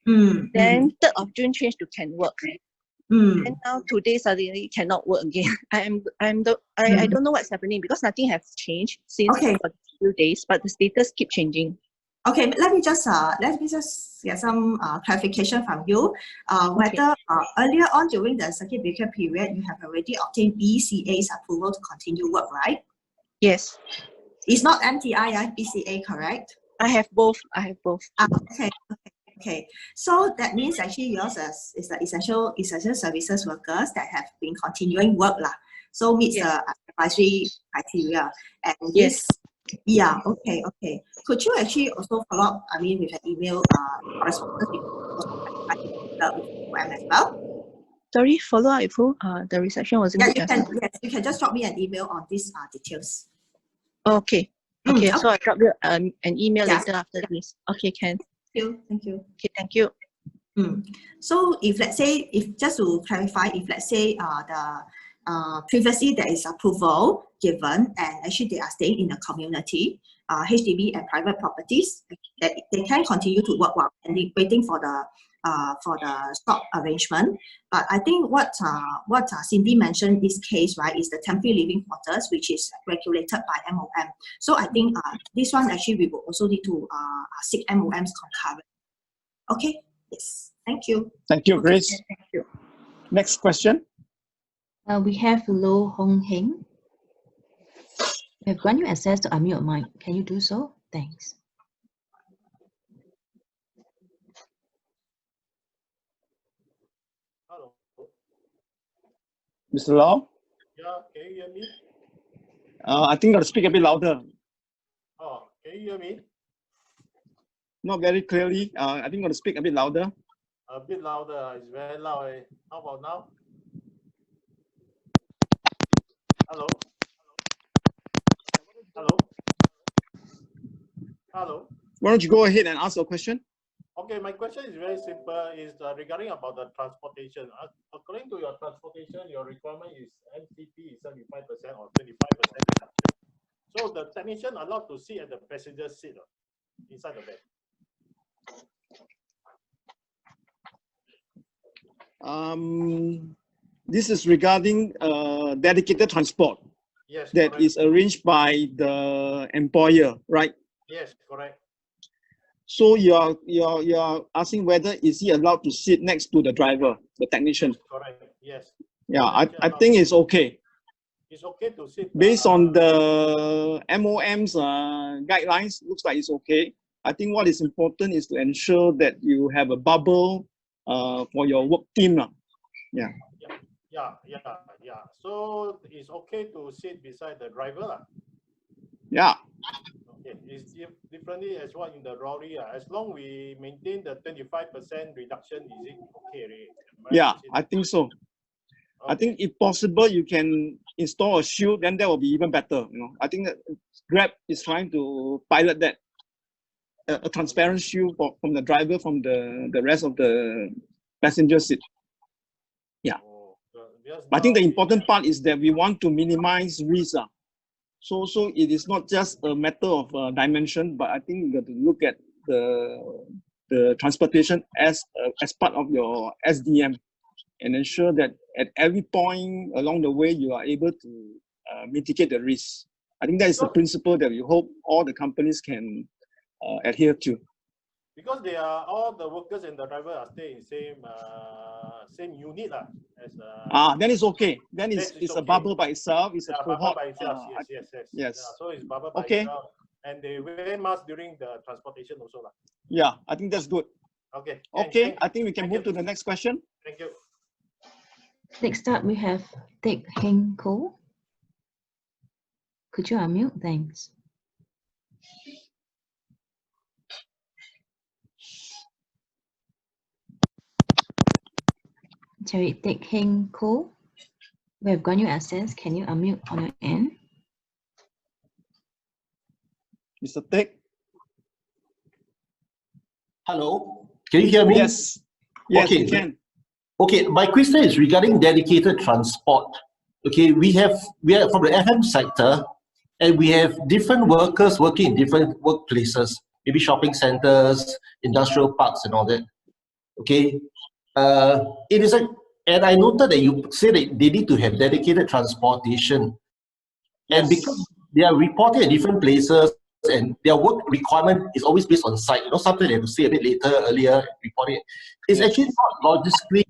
Then 3rd of June change to can work. And now today suddenly cannot work again. I don't know what's happening because nothing has changed since for a few days, but the status keep changing. Okay, let me just get some clarification from you. Whether earlier on during the circuit breaker period, you have already obtained BCA's approval to continue work, right? Yes. It's not MTI, BCA, correct? I have both. Okay. So that means actually yours is the essential services workers that have been continuing work lah. So meets the advisory criteria. And this, okay. Could you actually also follow up, with an email correspondence with OM as well? Sorry, follow up with who? The reception wasn't good. You can just drop me an email on these details. Okay. So I'll drop you an email later after this. Okay, can. Thank you. Okay, thank you. So if let's say, just to clarify, if let's say the previously there is approval given and actually they are staying in the community, HDB and private properties, they can continue to work while waiting for the stock arrangement. But I think what Cindy mentioned in this case, right, is the temporary living quarters, which is regulated by MOM. So I think this one actually we will also need to seek MOM's concurrent. Okay. Yes. Thank you. Thank you, Grace. Okay, thank you. Next question. We have Lo Hong Heng. We have granted you access to unmute your mic. Can you do so? Thanks. Hello. Mr. Lau? Yeah, can you hear me? I think you got to speak a bit louder. Oh, can you hear me? Not very clearly. I think you got to speak a bit louder. A bit louder. It's very loud. How about now? Hello? Hello? Hello? Why don't you go ahead and ask your question? Okay, my question is very simple. Is regarding about the transportation. According to your transportation, your requirement is MCP is 75% or 25% reduction. So the technician allowed to sit at the passenger seat inside the bed. This is regarding dedicated transport. Yes, that correct. is arranged by the employer, right? Yes, correct. So you're asking whether is he allowed to sit next to the driver, the technician? Correct. Yes. Yeah, I think it's okay. It's okay to sit. Based on the MOM's guidelines, looks like it's okay. I think what is important is to ensure that you have a bubble for your work team. Yeah. So it's okay to sit beside the driver. Yeah. Okay, it's differently as what in the lorry. As long we maintain the 25% reduction, is it okay? Yeah, I think so. Okay. I think if possible, you can install a shield, then that will be even better. I think that Grab is trying to pilot that. A transparent shield from the driver, from the rest of the passenger seat. Yeah. I think the important part is that we want to minimize risk. So it is not just a matter of dimension, but I think you got to look at the transportation as part of your SDM and ensure that at every point along the way you are able to mitigate the risk. I think that is the principle that we hope all the companies can adhere to. Because they are all the workers and the driver are staying in same unit as then it's okay. Then it's okay. A bubble by itself. It's a cohort. Bubble by itself. Yes. Yeah, so it's bubble by itself, and they wear masks during the transportation also lah. Yeah, I think that's good. Okay. Okay, I think we can move to the next question. Thank you. Next up, we have Teck Heng Ko. Could you unmute? Thanks. Sorry, Teck Heng Ko. We have granted you access. Can you unmute on your end? Mr. Teck. Hello, can you hear me? Yes. Yes, okay. You can. Okay, my question is regarding dedicated transport. Okay, we are from the FM sector, and we have different workers working in different workplaces. maybe shopping centers, industrial parks, and all that. Okay, it is and I noted that you said that they need to have dedicated transportation, and because they are reporting at different places and their work requirement is always based on site. Something they have to say a bit later, earlier, reporting it. It's actually not logistically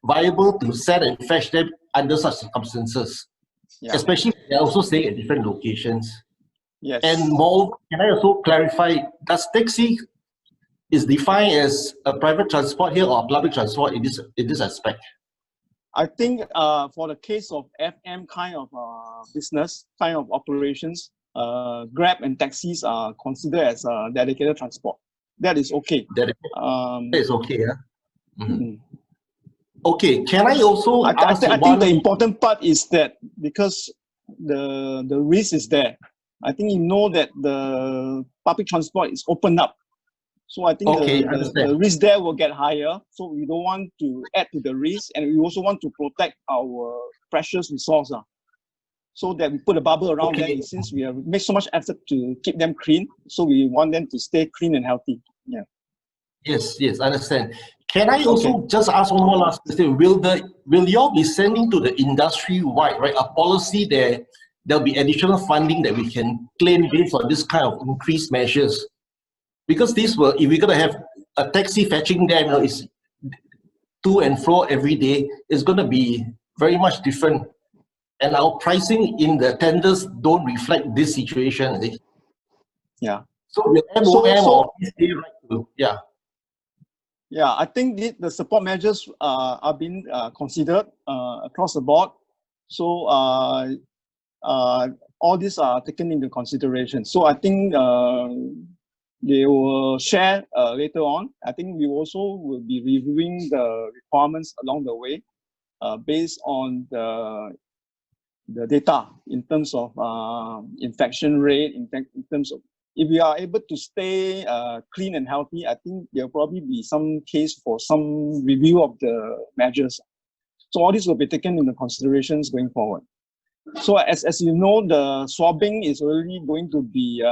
viable to send and fetch them under such circumstances, especially if they're also staying at different locations. Yes. And more, can I also clarify, does taxi is defined as a private transport here or public transport in this aspect? I think for the case of FM kind of business, kind of operations, Grab and taxis are considered as dedicated transport. That is okay. That is okay, yeah? Mm-hmm. Okay, can I also I think the important part is that because the risk is there, I think you know that the public transport is opened up. So I think the risk there will get higher. So we don't want to add to the risk, and we also want to protect our precious resource. So that we put a bubble around them, since we have made so much effort to keep them clean. So we want them to stay clean and healthy. Yeah. Yes, I understand. Can I also just ask one more last question? Will you all be sending to the industry-wide, right, a policy that there'll be additional funding that we can claim based on this kind of increased measures? Because if we're going to have a taxi fetching them, it's to and fro every day, it's going to be very much different. And our pricing in the tenders don't reflect this situation. Yeah. So will MOM or BCA right to, yeah. Yeah, I think the support measures are being considered across the board. So all these are taken into consideration. So I think they will share later on. I think we also will be reviewing the requirements along the way based on the data in terms of infection rate, in terms of if we are able to stay clean and healthy, I think there'll probably be some case for some review of the measures. So all this will be taken into considerations going forward. So as you know, the swabbing is already going to be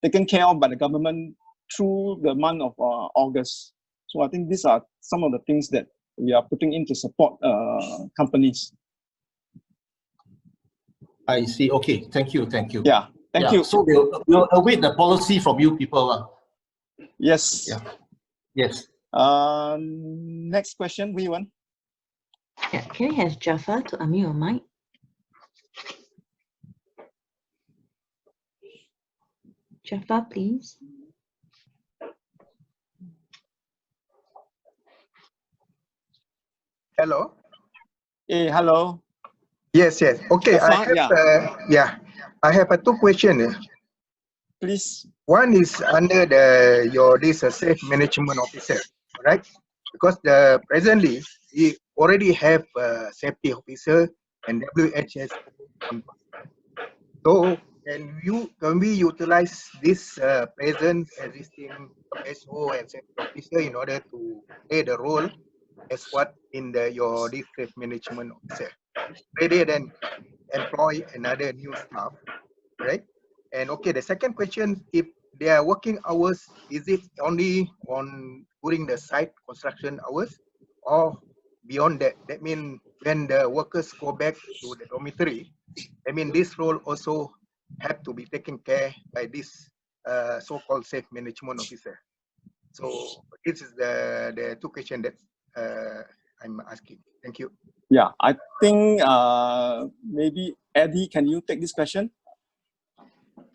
taken care of by the government through the month of August. So I think these are some of the things that we are putting in to support companies. I see. Okay, thank you. Yeah, thank you. So we'll await the policy from you people. Yes. Yeah. Yes. Next question, Wee Wen. Yeah, can we have Jaffa to unmute your mic? Jaffa, please. Hello. Hey, hello. Yes. Okay. Jaffa, I have two questions. Please. One is under this safe management officer, right? Because presently we already have a safety officer and WHS. So can we utilize this present existing SO and safety officer in order to play the role as what in your safe management officer, rather than employ another new staff, right? And okay, the second question, if their working hours, is it only during the site construction hours or beyond that? That means when the workers go back to the dormitory, I mean this role also have to be taken care by this so-called safe management officer. So this is the two questions that I'm asking. Thank you. Yeah, I think maybe Eddie, can you take this question?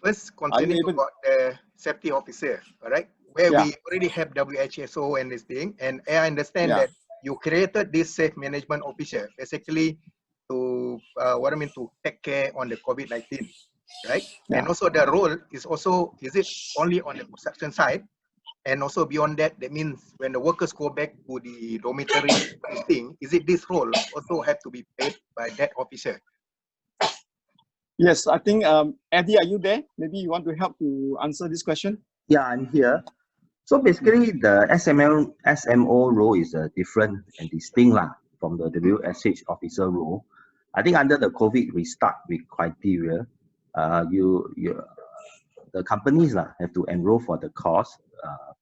First, concerning about the safety officer, all right, where we already have WHSO and this thing, and I understand that you created this safe management officer basically to to take care on the COVID-19, right? And also the role is it only on the construction side, and also beyond that, that means when the workers go back to the dormitory, this thing, is it this role also have to be paid by that officer? Yes, I think Eddie, are you there? Maybe you want to help to answer this question. Yeah, I'm here. So basically, the SMO role is different and distinct from the WSH officer role. I think under the COVID restart with criteria, the the companies have to enroll for the course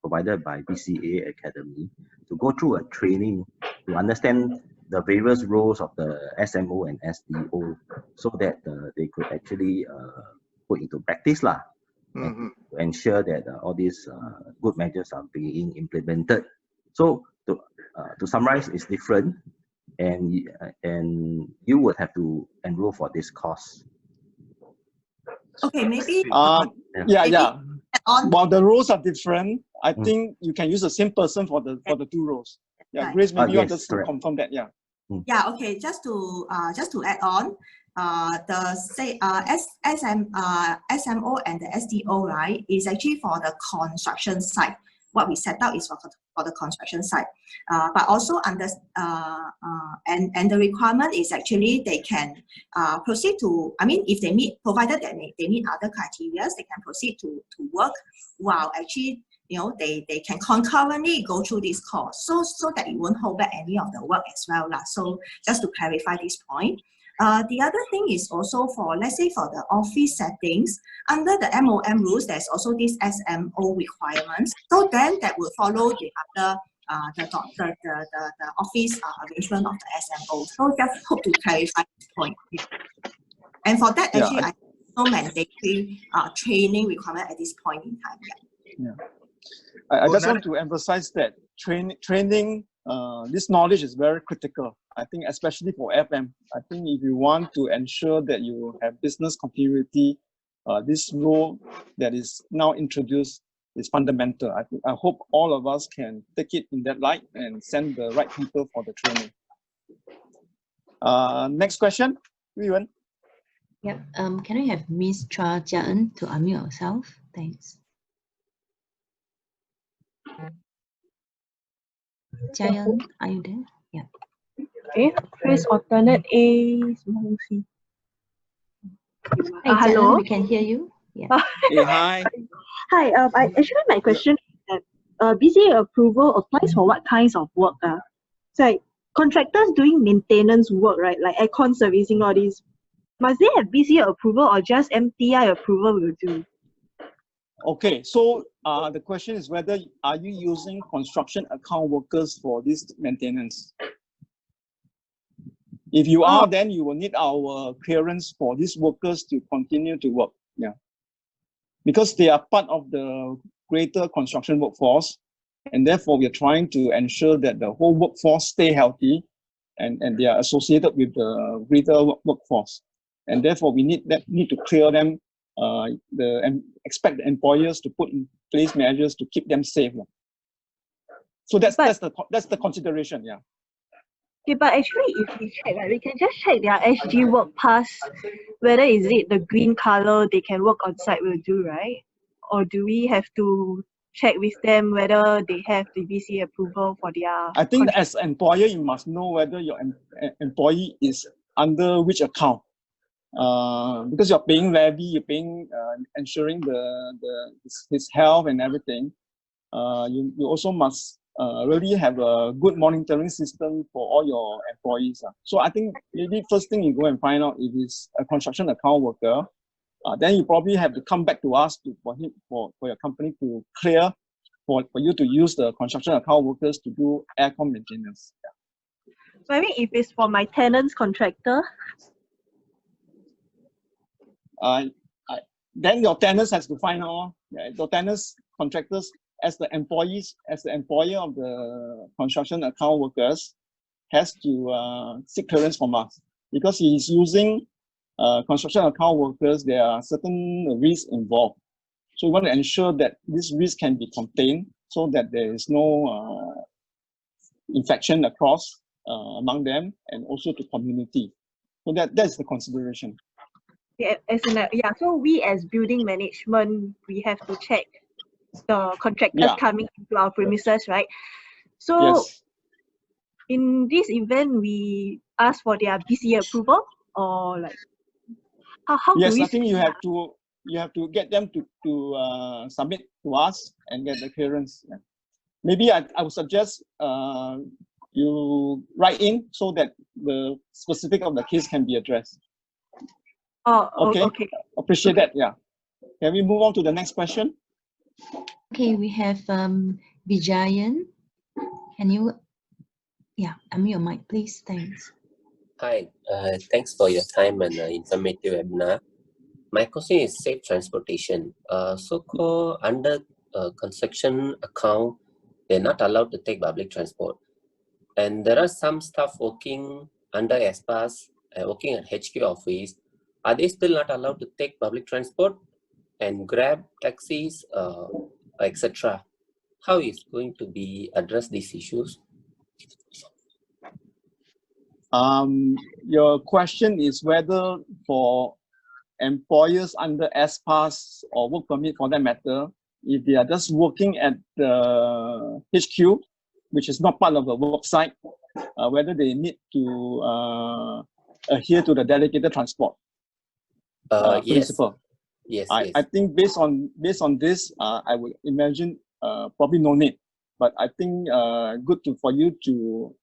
provided by BCA Academy to go through a training to understand the various roles of the SMO and SDO so that they could actually put into practice and to ensure that all these good measures are being implemented. So to summarize, it's different, and you would have to enroll for this course. Okay, maybe. Yeah. While the roles are different, I think you can use the same person for the two roles. Yeah, Grace, maybe you want just to confirm that. Yeah. Yeah. Okay. Just to add on, SMO and the SDO, right, is actually for the construction site. What we set out is for the construction site, but also under and the requirement is actually they can proceed to. I mean, if they meet, provided that they meet other criteria, they can proceed to work while actually, you know, they can concurrently go through this course, so that it won't hold back any of the work as well. So just to clarify this point. The other thing is also for, let's say, for the office settings, under the MOM rules, there's also this SMO requirements. So then that will follow the other, the office arrangement of the SMO. So just hope to clarify this point. And for that, actually, I no mandatory training requirement at this point in time. I just want to emphasize that training, this knowledge is very critical. I think especially for FM, I think if you want to ensure that you have business continuity, this role that is now introduced is fundamental. I hope all of us can take it in that light and send the right people for the training. Next question, Yuan. Yeah. Can I have Miss Chua Jia-en to unmute yourself? Thanks. Jia-en, are you there? Yeah. Okay, press alternate A. Hello. We can hear you. Yeah. Hey, hi. Hi. Actually, my question is that BCA approval applies for what kinds of work? It's like contractors doing maintenance work, right? Like aircon servicing, all these. Must they have BCA approval or just MTI approval will do? Okay, so the question is whether are you using construction account workers for this maintenance? If you are, then you will need our clearance for these workers to continue to work. Yeah, because they are part of the greater construction workforce, and therefore we are trying to ensure that the whole workforce stay healthy, and they are associated with the greater workforce, and therefore we need to clear them. Expect the employers to put in place measures to keep them safe. So that's the consideration. Yeah. Okay, but actually, if we check, right, we can just check their SG work pass, whether is it the green color they can work on site will do, right? Or do we have to check with them whether they have the BCA approval for their? I think as an employer, you must know whether your employee is under which account. Because you're paying levy, you're paying ensuring his health and everything. You also must really have a good monitoring system for all your employees. So I think maybe first thing you go and find out if it's a construction account worker. Then you probably have to come back to us for your company to clear for you to use the construction account workers to do aircon maintenance. Yeah. So I mean, if it's for my tenant's contractor. Then your tenants has to find out. Your tenants, contractors, as the employees, as the employer of the construction account workers, has to seek clearance from us because he is using construction account workers. There are certain risks involved, so we want to ensure that this risk can be contained so that there is no infection across among them and also to community. So that's the consideration. Yeah, so we as building management, we have to check the contractors coming into our premises, right? So in this event, we ask for their BCA approval, or like how do we? Yes, I think you have to get them to submit to us and get the clearance. Yeah. Maybe I would suggest you write in so that the specific of the case can be addressed. Oh, okay. Appreciate that. Yeah. Can we move on to the next question? Okay, we have Vijayan. Can you, unmute your mic, please? Thanks. Hi, thanks for your time and informative webinar. My question is safe transportation. So-called under construction account, they're not allowed to take public transport. And there are some staff working under ESPAS, working at HQ office. Are they still not allowed to take public transport and grab taxis, etc.? How is going to be addressed these issues? Your question is whether for employers under ESPAS or work permit for that matter, if they are just working at the HQ, which is not part of the work site, whether they need to adhere to the dedicated transport principle. Yes. I think based on this, I would imagine probably no need. But I think good for you to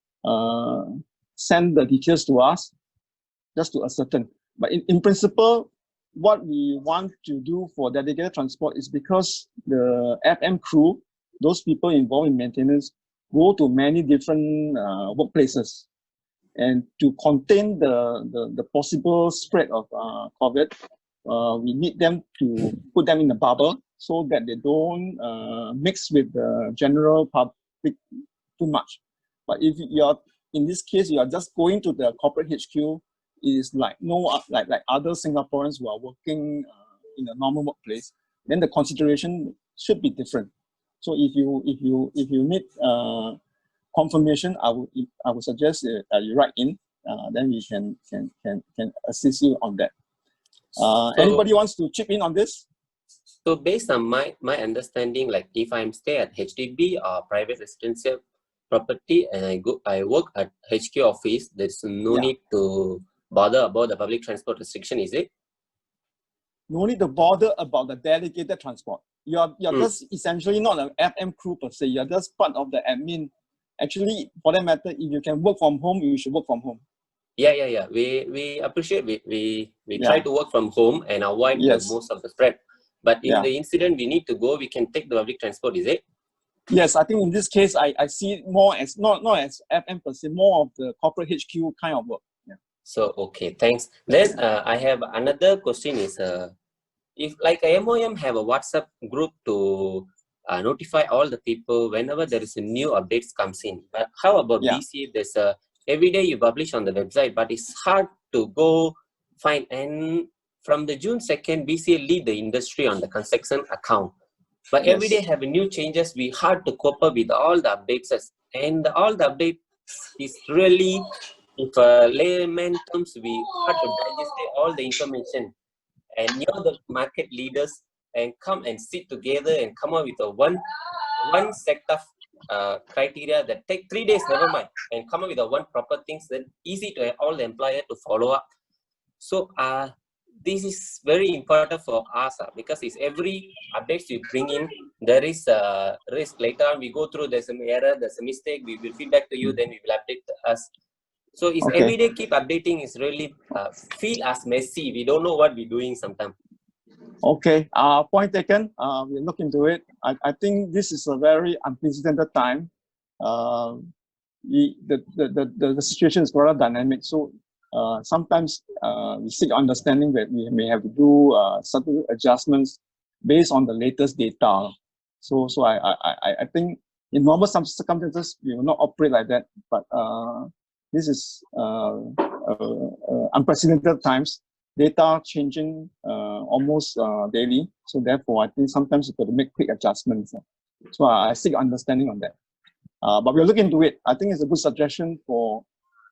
send the details to us just to ascertain. But in principle, what we want to do for dedicated transport is because the FM crew, those people involved in maintenance, go to many different workplaces. And to contain the possible spread of COVID, we need them to put them in a bubble so that they don't mix with the general public too much. But if you're, in this case, you are just going to the corporate HQ, is like like other Singaporeans who are working in a normal workplace, then the consideration should be different. So if you need confirmation, I would suggest you write in. Then we can assist you on that. Anybody wants to chip in on this? So based on my understanding, like if I'm stay at HDB or private residential property and I work at HQ office, there's no need to bother about the public transport restriction, is it? No need to bother about the dedicated transport. You're just essentially not an FM crew per se. You're just part of the admin. Actually, for that matter, if you can work from home, you should work from home. Yeah. We appreciate we try to work from home and avoid the most of the spread. But in the incident we need to go, we can take the public transport, is it? Yes, I think in this case, I see it more as not as FM per se, more of the corporate HQ kind of work. Yeah. So, okay, thanks. Then I have another question is, if like a MOM have a WhatsApp group to notify all the people whenever there is a new updates comes in. But how about BCA? There's every day you publish on the website, but it's hard to go find. And from the June 2nd, BCA lead the industry on the construction account. But every day have new changes. We hard to cope up with all the updates, and all the updates is really, if layman terms, we hard to digest all the information. And you're the market leaders and come and sit together and come up with a one set of criteria that take 3 days, never mind, and come up with a one proper things that easy to all the employer to follow up. So this is very important for us because it's every updates you bring in, there is a risk. Later on we go through, there's an error, there's a mistake, we will feedback to you, then we will update us. So it's every day keep updating is really feel as messy. We don't know what we're doing sometimes. Okay, point taken. We'll look into it. I think this is a very unprecedented time. The situation is rather dynamic. So sometimes we seek understanding that we may have to do certain adjustments based on the latest data. So I think in normal circumstances we will not operate like that. But this is unprecedented times. Data changing almost daily. So therefore, I think sometimes you've got to make quick adjustments. So I seek understanding on that. But we'll look into it. I think it's a good suggestion for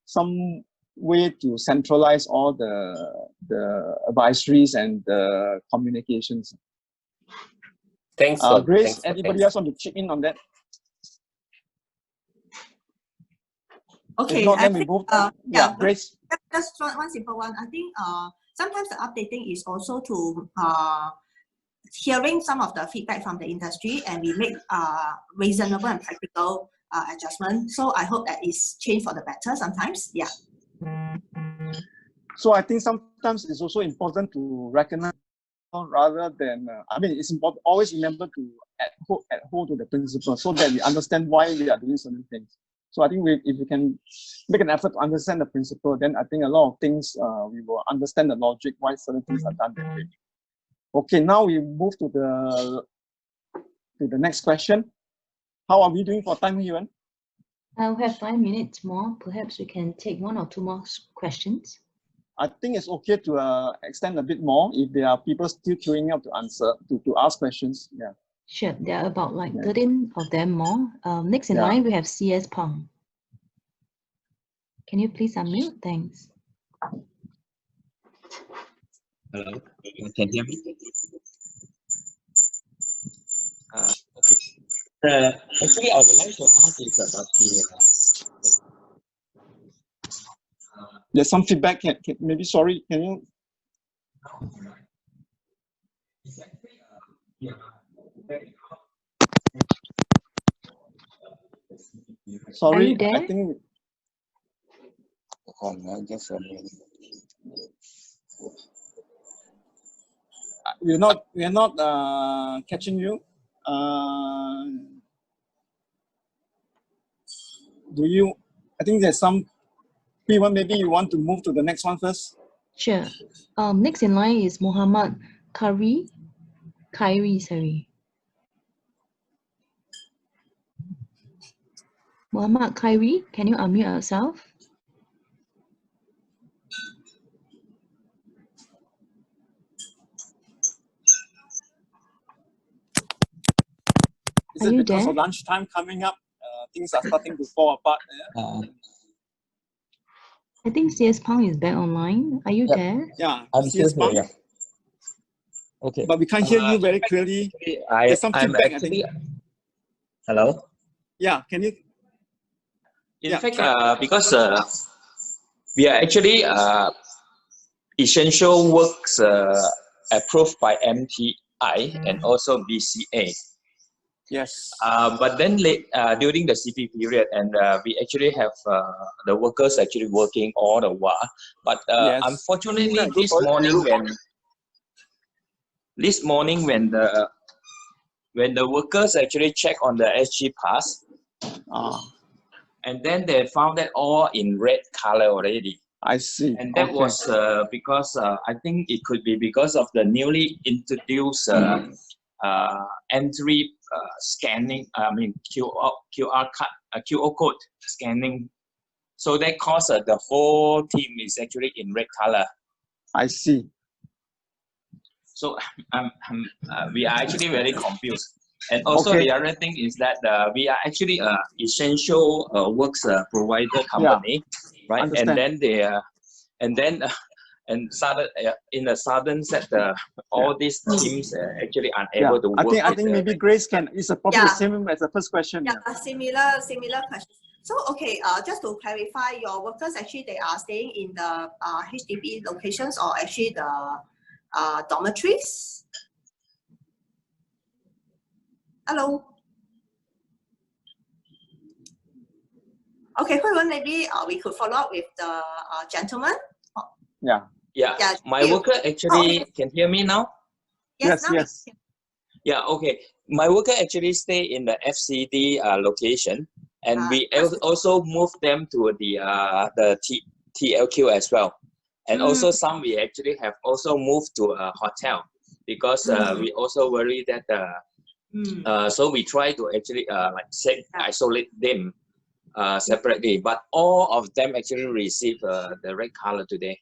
some way to centralize all the advisories and the communications. Thanks, Grace. thanks Anybody else want to chip in on that? Okay, if not, I then think, we move. Grace. Just one simple one. I think sometimes the updating is also to hearing some of the feedback from the industry, and we make reasonable and practical adjustment. So I hope that is changed for the better sometimes. Yeah. So I think sometimes it's also important to recognize rather than, I mean, it's important, always remember to adhere to the principle so that we understand why we are doing certain things. So I think if we can make an effort to understand the principle, then I think a lot of things, we will understand the logic why certain things are done that way. Okay, now we move to the next question. How are we doing for time, Yuan? I'll have 5 minutes more. Perhaps we can take 1 or 2 more questions. I think it's okay to extend a bit more if there are people still queuing up to answer, to ask questions. Yeah. Sure, there are about like 13 of them more. Next in line, we have CS Pong. Can you please unmute? Thanks. Hello, you can hear me? Okay. Actually, I would like to ask is about the there's some feedback. Maybe, sorry, can you? Sorry, are you there? I think. just a minute. We're not catching you. Do you? I think there's some. P1, maybe you want to move to the next one first. Sure. Next in line is Muhammad Khairi, sorry. Muhammad Khairi, can you unmute yourself? Is it because of lunchtime coming up? Things are starting to fall apart. I think CS Pang is back online. Are you there? Yeah, I'm still CS here. Pang. Yeah. Okay. But we can't hear you very clearly. There's some feedback, I think. Hello? Yeah, can you? In fact, because we are actually essential works approved by MTI and also BCA. Yes. But then during the CP period, and we actually have the workers actually working all the while. But unfortunately, this morning when the workers actually check on the SG Pass, and then they found that all in red color already. I see. And that was because I think it could be because of the newly introduced entry scanning. I mean QR code scanning. So that caused the whole team is actually in red color. I see. So we are actually very confused. And also the other thing is that we are actually essential works provider company, right? Understand. And then in the sudden set, all these teams actually unable to work. I think maybe Grace can. It's probably the same as the first question. Similar question. So just to clarify, your workers actually they are staying in the HDB locations or actually the dormitories? Hello. Okay, Hui Wen, maybe we could follow up with the gentleman. Yeah. My worker actually can hear me now. Yes. Yeah. Okay. My worker actually stay in the FCD location, and we also move them to the TLQ as well, and also some we actually have also moved to a hotel because we also worry that so we try to actually isolate them separately, but all of them actually receive the red color today.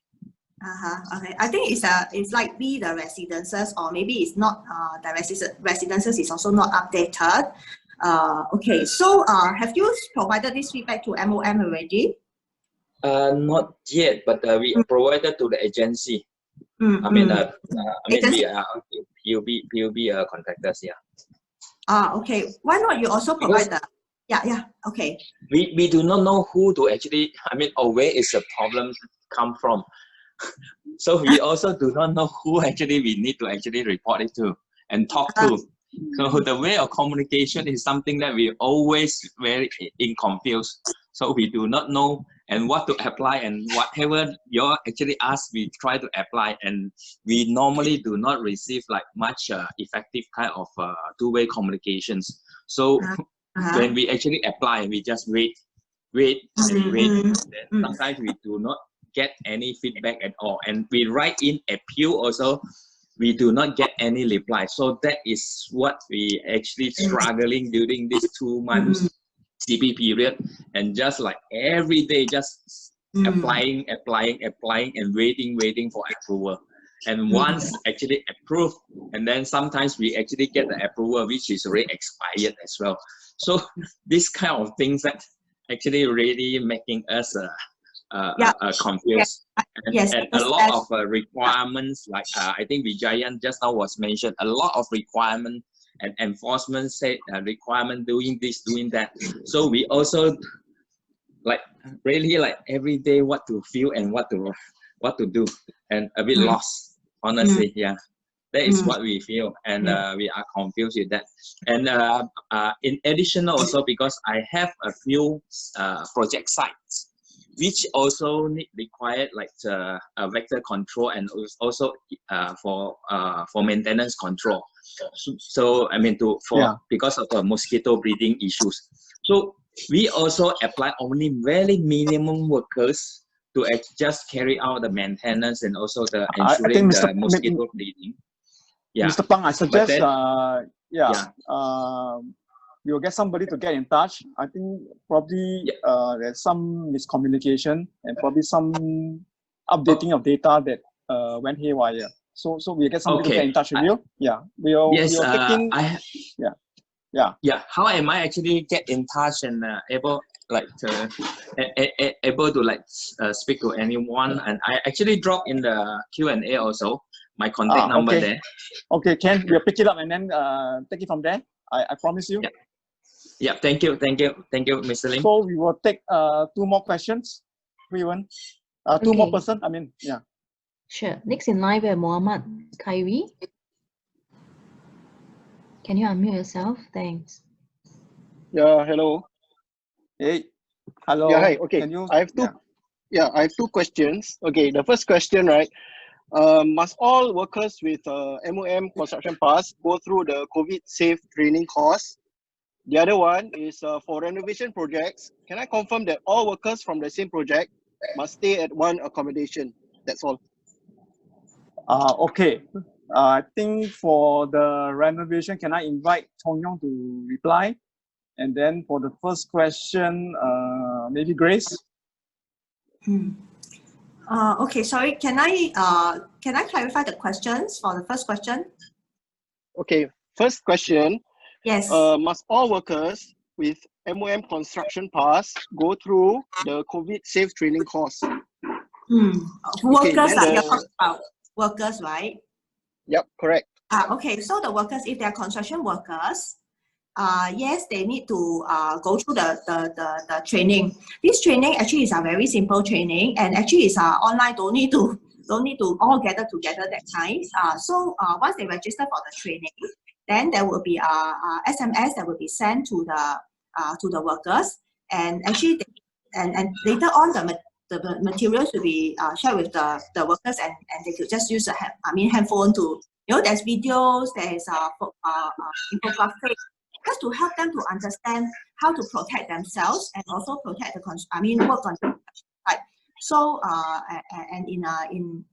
Okay, I think it's likely the residences, or maybe it's not the residences is also not updated. Okay, so have you provided this feedback to MOM already? Not yet, but we provided to the agency. I mean, we are PUB contractors. Yeah. Okay. Why not you also provide the? Yeah. Okay. We do not know who to actually. I mean, or where is the problem come from? So we also do not know who actually we need to actually report it to and talk to. So the way of communication is something that we always very confused. So we do not know and what to apply, and whatever you actually ask, we try to apply, and we normally do not receive like much effective kind of two-way communications. So when we actually apply, we just wait. Then sometimes we do not get any feedback at all, and we write in appeal also, we do not get any reply. So that is what we actually struggling during this 2 months CP period, and just like every day just applying and waiting for approval. And once actually approved, and then sometimes we actually get the approval which is already expired as well. So this kind of things that actually really making us confused. And a lot of requirements, like I think Vijayan just now was mentioned, a lot of requirement and enforcement said requirement doing this, doing that. So we also like really like every day what to feel and what to do, and a bit lost, honestly. Yeah, that is what we feel, and we are confused with that. And in addition also, because I have a few project sites which also required like a vector control, and also for maintenance control. So I mean because of the mosquito breeding issues. So we also apply only very minimum workers to just carry out the maintenance and also the ensuring the mosquito breeding. Yeah, Mr. Pang, I suggest yeah. You'll get somebody to get in touch. I think probably there's some miscommunication and probably some updating of data that went haywire. So we'll get somebody to get in touch with you. Yeah, we'll taking. Yeah. How am I actually get in touch and able to like speak to anyone? And I actually drop in the Q&A also my contact number there. Okay, Ken, we'll pick it up and then take it from there. I promise you. Yeah, thank you, Mr. Lim. So we will take 2 more questions. Two more person. I mean, yeah. Sure. Next in line, we have Muhammad Khairi. Can you unmute yourself? Thanks. Yeah, hello. Hey, hello. Yeah, hi. Okay, I have two. Yeah, I have 2 questions. Okay, the first question, right? Must all workers with MOM construction pass go through the COVID safe training course? The other one is for renovation projects. Can I confirm that all workers from the same project must stay at one accommodation? That's all. Okay. I think for the renovation, can I invite Chong Yong to reply? And then for the first question, maybe Grace. Okay, sorry. Can I clarify the questions for the first question? Okay, first question. Yes. Must all workers with MOM construction pass go through the COVID safe training course? Workers, you're talking about workers, right? Yep, correct. Okay, so the workers, if they're construction workers, yes, they need to go through the training. This training actually is a very simple training, and actually is online. Don't need to all gather together that time. So once they register for the training, then there will be a SMS that will be sent to the workers, and actually and later on the materials will be shared with the workers, and they could just use handphone to, there's videos, there's infographic, just to help them to understand how to protect themselves and also protect work on the site. So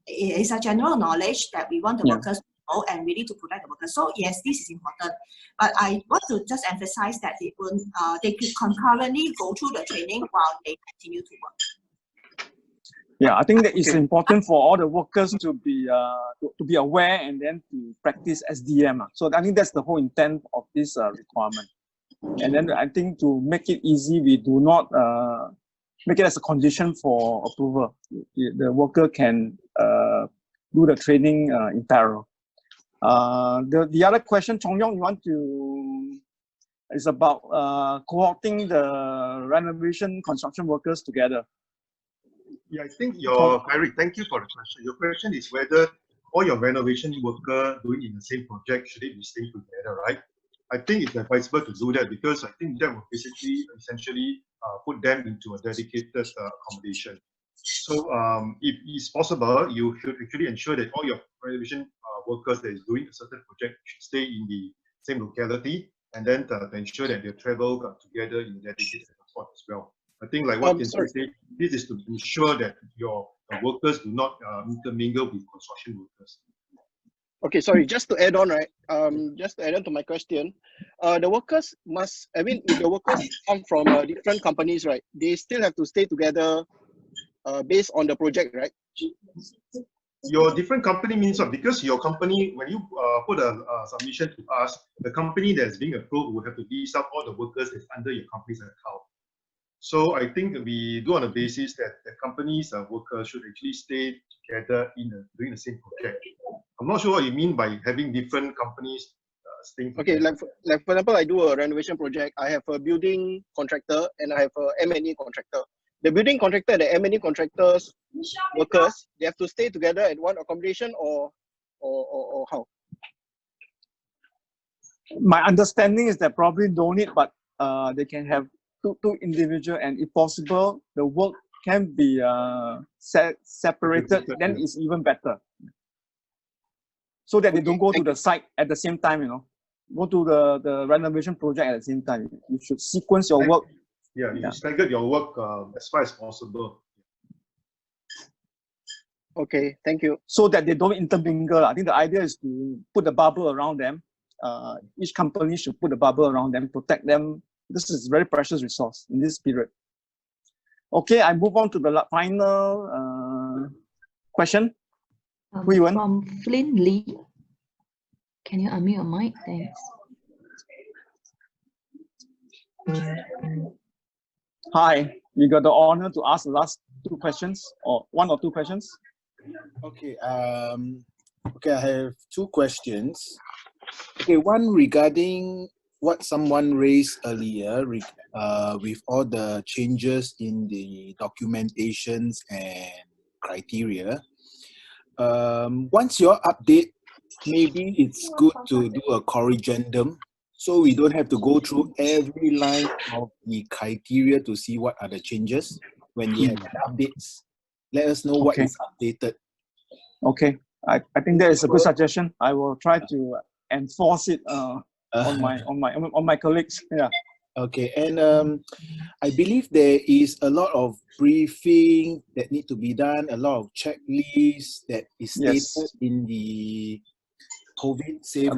it's a general knowledge that we want the workers to know and really to protect the workers. So yes, this is important. But I want to just emphasize that they could concurrently go through the training while they continue to work. Yeah, I think that it's important for all the workers to be aware and then to practice SDM. So I think that's the whole intent of this requirement. And then I think to make it easy, we do not make it as a condition for approval. The worker can do the training in parallel. The other question, Chong Yong, you want to is about cohorting the renovation construction workers together. Yeah, I think Kyrie, thank you for the question. Your question is whether all your renovation worker doing in the same project, should it be staying together, right? I think it's advisable to do that because I think that will basically essentially put them into a dedicated accommodation. So if it's possible, you should actually ensure that all your renovation workers that is doing a certain project should stay in the same locality, and then to ensure that they travel together in dedicated transport as well. I think like what Kinsey said, this is to ensure that your workers do not intermingle with construction workers. Okay, sorry, just to add on, right? Just to add on to my question, the workers must, I mean, if the workers come from different companies, right, they still have to stay together based on the project, right? Your different company means what? Because your company, when you put a submission to us, the company that's being approved will have to list out all the workers that's under your company's account. So I think we do on the basis that the company's workers should actually stay together in doing the same project. I'm not sure what you mean by having different companies staying together. Okay, like for example, I do a renovation project. I have a building contractor and I have a M&E contractor. The building contractor and the M&E contractors workers, they have to stay together at one accommodation or how? My understanding is that probably don't need, but they can have two individual, and if possible, the work can be separated. Then it's even better, so that they don't go to the site at the same time. You know, go to the renovation project at the same time. You should sequence your work. Yeah, you stagger your work as far as possible. Okay, thank you. So that they don't intermingle. I think the idea is to put the bubble around them. Each company should put a bubble around them, protect them. This is a very precious resource in this period. Okay, I move on to the final question. From Flynn Lee. Can you unmute your mic? Thanks. Hi, you got the honor to ask the last two questions, or one or two questions. Okay, okay, I have two questions. Okay, one regarding what someone raised earlier with all the changes in the documentations and criteria. Once your update, maybe it's good to do a corrigendum so we don't have to go through every line of the criteria to see what are the changes. When we have updates, let us know what is updated. Okay, I think that is a good suggestion. I will try to enforce it on my colleagues. Yeah. Okay, and I believe there is a lot of briefing that need to be done, a lot of checklists that is stated in the COVID-safe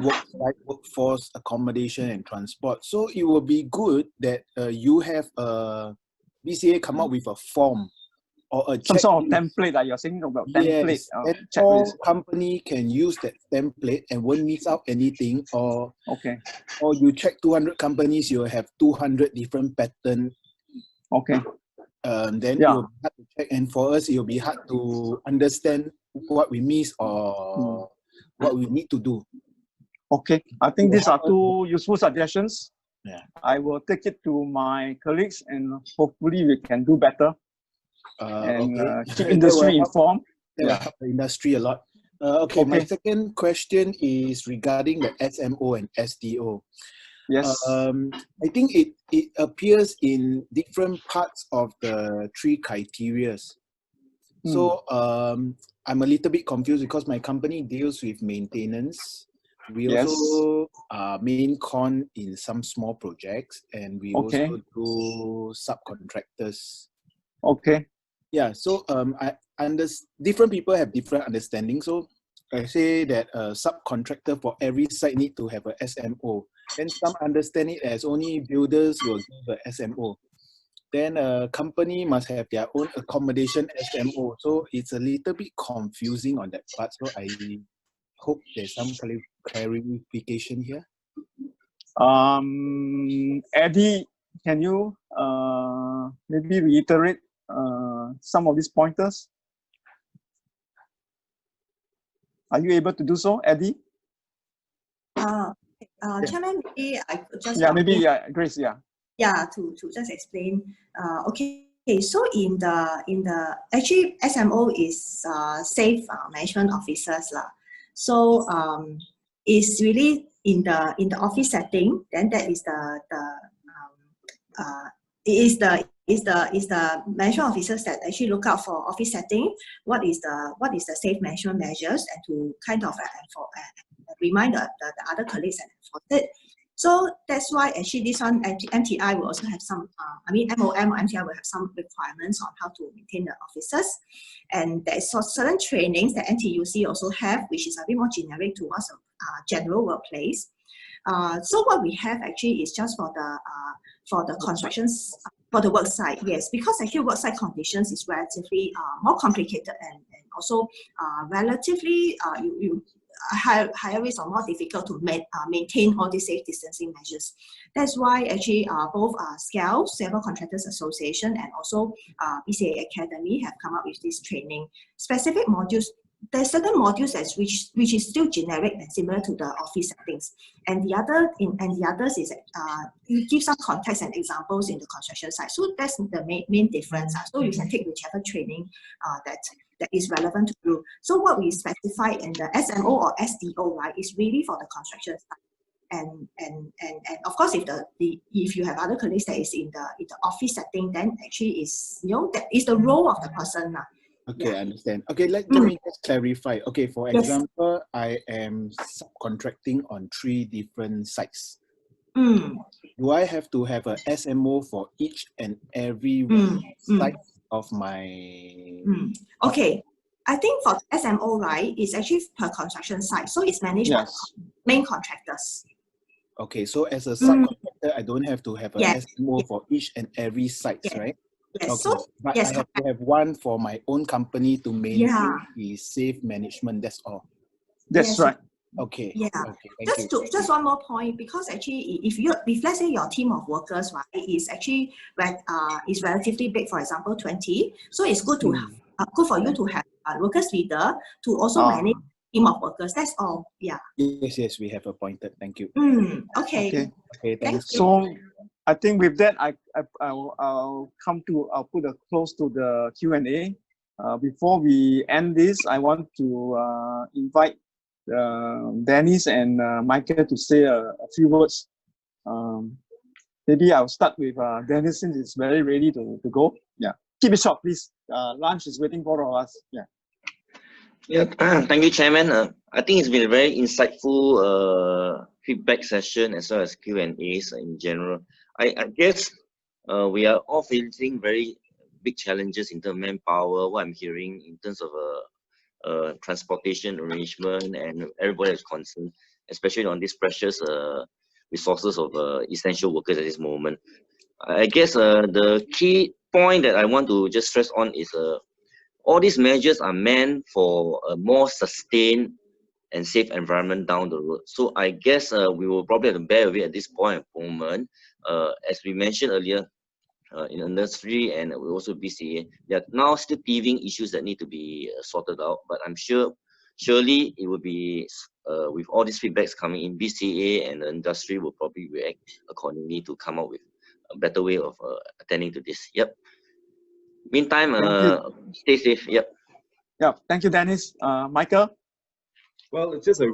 workforce accommodation and transport. So it will be good that you have a BCA come up with a form or a some sort of template that you're saying about template. Yes, and all company can use that template and won't miss out anything. Or or you check 200 companies, you have 200 different patterns. Okay. Then it will be hard to check, and for us it will be hard to understand what we miss or what we need to do. Okay, I think these are two useful suggestions. Yeah, I will take it to my colleagues, and hopefully we can do better. And keep industry informed. That will help the industry a lot. Okay, my second question is regarding the SMO and SDO. Yes. I think it appears in different parts of the three criteria. So I'm a little bit confused because my company deals with maintenance. We also main con in some small projects, and we also do subcontractors. Okay. Yeah, so different people have different understanding. So I say that a subcontractor for every site need to have a SMO. Then some understand it as only builders will give a SMO. Then a company must have their own accommodation SMO. So it's a little bit confusing on that part. So I hope there's some clarification here. Eddie, can you maybe reiterate some of these pointers? Are you able to do so, Eddie? Chairman, maybe I could just Grace, to just explain. Okay, so in the actually SMO is safe management officers lah. So it's really in the office setting. Then that is the management officers that actually look out for office setting, what is the safe management measures, and to kind of remind the other colleagues and enforce it. So that's why actually this one, MTI will also have some, MOM or MTI will have some requirements on how to maintain the offices. And there is certain trainings that NTUC also have, which is a bit more generic towards a general workplace. So what we have actually is just for the constructions, for the work site, yes, because actually work site conditions is relatively more complicated and also relatively higher risk or more difficult to maintain all these safe distancing measures. That's why actually both SCAL, Civil Contractors Association, and also BCA Academy have come up with this training. Specific modules, there's certain modules which is still generic and similar to the office settings, and the others is you give some context and examples in the construction site. So that's the main difference. So you can take whichever training that is relevant to you. So what we specify in the SMO or SDO, right, is really for the construction site. And of course, if you have other colleagues that is in the office setting, then actually is that is the role of the person. Okay, I understand. Okay, let me just clarify. Okay, for example, I am subcontracting on 3 different sites. Do I have to have a SMO for each and every site of my... Okay, I think for SMO, right, it's actually per construction site. So it's managed by main contractors. Okay, so as a subcontractor, I don't have to have a SMO for each and every site, right? Yes. Okay. So, but I have to have one for my own company to maintain the safe management. That's all. That's right. Okay. Yeah. Okay. Thank you. Just one more point, because actually, if let's say your team of workers, right, is actually is relatively big, for example, 20. So it's good to good for you to have a workers leader to also manage team of workers. That's all. Yeah. Yes, we have appointed. Thank you. Okay. Okay. Thanks. So I think with that, I'll put a close to the Q&A. Before we end this, I want to invite Dennis and Michael to say a few words. Maybe I'll start with Dennis, since it's very ready to go. Yeah, keep it short, please. Lunch is waiting for all of us. Yeah. Yeah, thank you, Chairman. I think it's been a very insightful feedback session as well as Q&As in general. I guess we are all facing very big challenges in terms of manpower, what I'm hearing in terms of transportation arrangement, and everybody is concerned, especially on these precious resources of essential workers at this moment. I guess the key point that I want to just stress on is all these measures are meant for a more sustained and safe environment down the road. So I guess we will probably have to bear with it at this point of moment. As we mentioned earlier, in the nursery and also BCA, there are now still teething issues that need to be sorted out. But I'm surely it will be, with all these feedbacks coming in, BCA and the industry will probably react accordingly to come up with a better way of attending to this. Yep. Meantime, stay safe. Yep. Yeah. Thank you, Dennis. Michael? Well, it's just a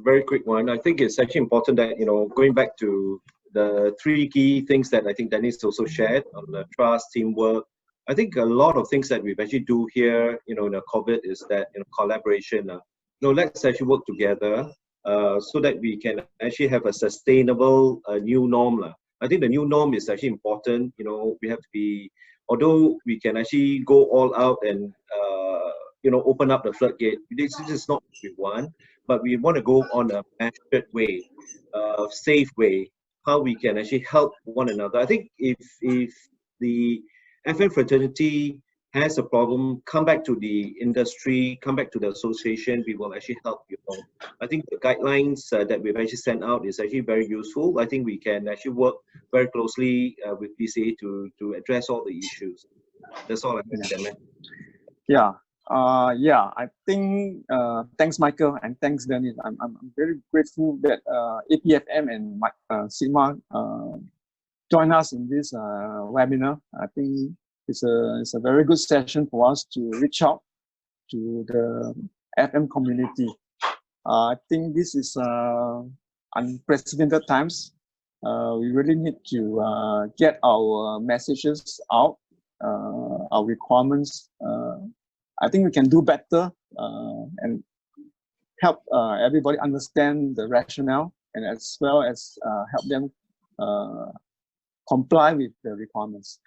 very quick one. I think it's actually important that, going back to the 3 key things that I think Dennis also shared on the trust, teamwork. I think a lot of things that we've actually do here, in the COVID is that, collaboration. Let's actually work together so that we can actually have a sustainable new norm. I think the new norm is actually important. We have to be, although we can actually go all out and open up the floodgate. This is not what we want, but we want to go on a measured way, safe way, how we can actually help one another. I think if the FM fraternity has a problem, come back to the industry, come back to the association, we will actually help you. I think the guidelines that we've actually sent out is actually very useful. I think we can actually work very closely with BCA to address all the issues. That's all I have, Chairman. Yeah. I think thanks, Michael, and thanks, Dennis. I'm very grateful that EPFM and SIFMA join us in this webinar. I think it's a very good session for us to reach out to the FM community. I think this is unprecedented times we really need to get our messages out, our requirements. I think we can do better and help everybody understand the rationale, and as well as help them comply with the requirements.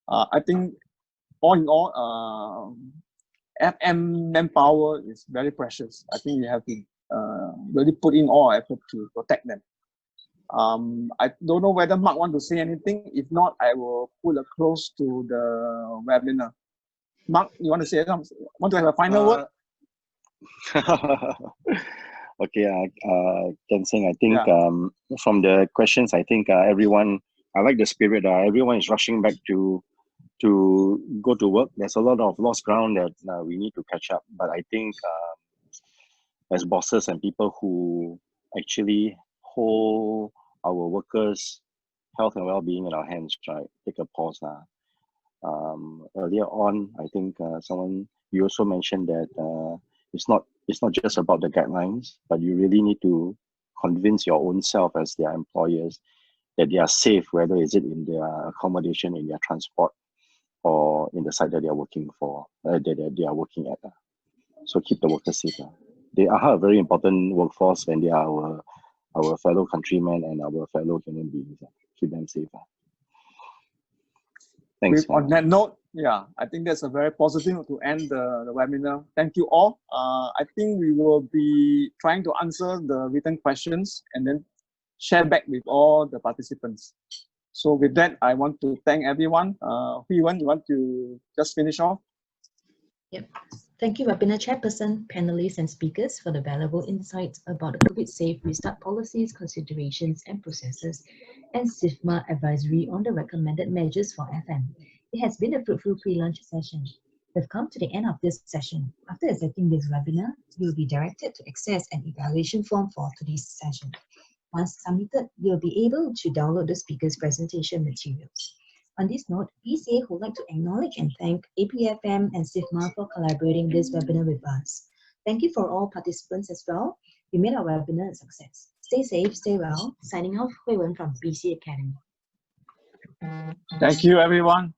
I think all in all, FM manpower is very precious. I think we have to really put in all our effort to protect them. I don't know whether Mark want to say anything. If not, I will put a close to the webinar. Mark, you want to say something? Want to have a final word? Okay, Ken Sing, I think from the questions, I think everyone, I like the spirit. Everyone is rushing back to go to work. There's a lot of lost ground that we need to catch up. But I think as bosses and people who actually hold our workers' health and well-being in our hands, right? Take a pause. Earlier on, I think you also mentioned that it's not just about the guidelines, but you really need to convince your own self as their employers that they are safe, whether is it in their accommodation, in their transport, or in the site that they are working for, that they are working at. So keep the workers safe. They are a very important workforce, and they are our fellow countrymen and our fellow human beings. Keep them safe. Thanks. On that note, I think that's a very positive note to end the webinar. Thank you all. I think we will be trying to answer the written questions and then share back with all the participants. So with that, I want to thank everyone. Hui Wen, you want to just finish off? Yep. Thank you, webinar chairperson, panelists, and speakers for the valuable insights about the COVID-safe restart policies, considerations, and processes, and SIFMA advisory on the recommended measures for FM. It has been a fruitful pre-launch session. We've come to the end of this session. After accepting this webinar, you will be directed to access an evaluation form for today's session. Once submitted, you'll be able to download the speaker's presentation materials. On this note, BCA would like to acknowledge and thank EPFM and SIFMA for collaborating this webinar with us. Thank you for all participants as well. We made our webinar a success. Stay safe, stay well. Signing off, Hui Wen from BCA Academy. Thank you, everyone.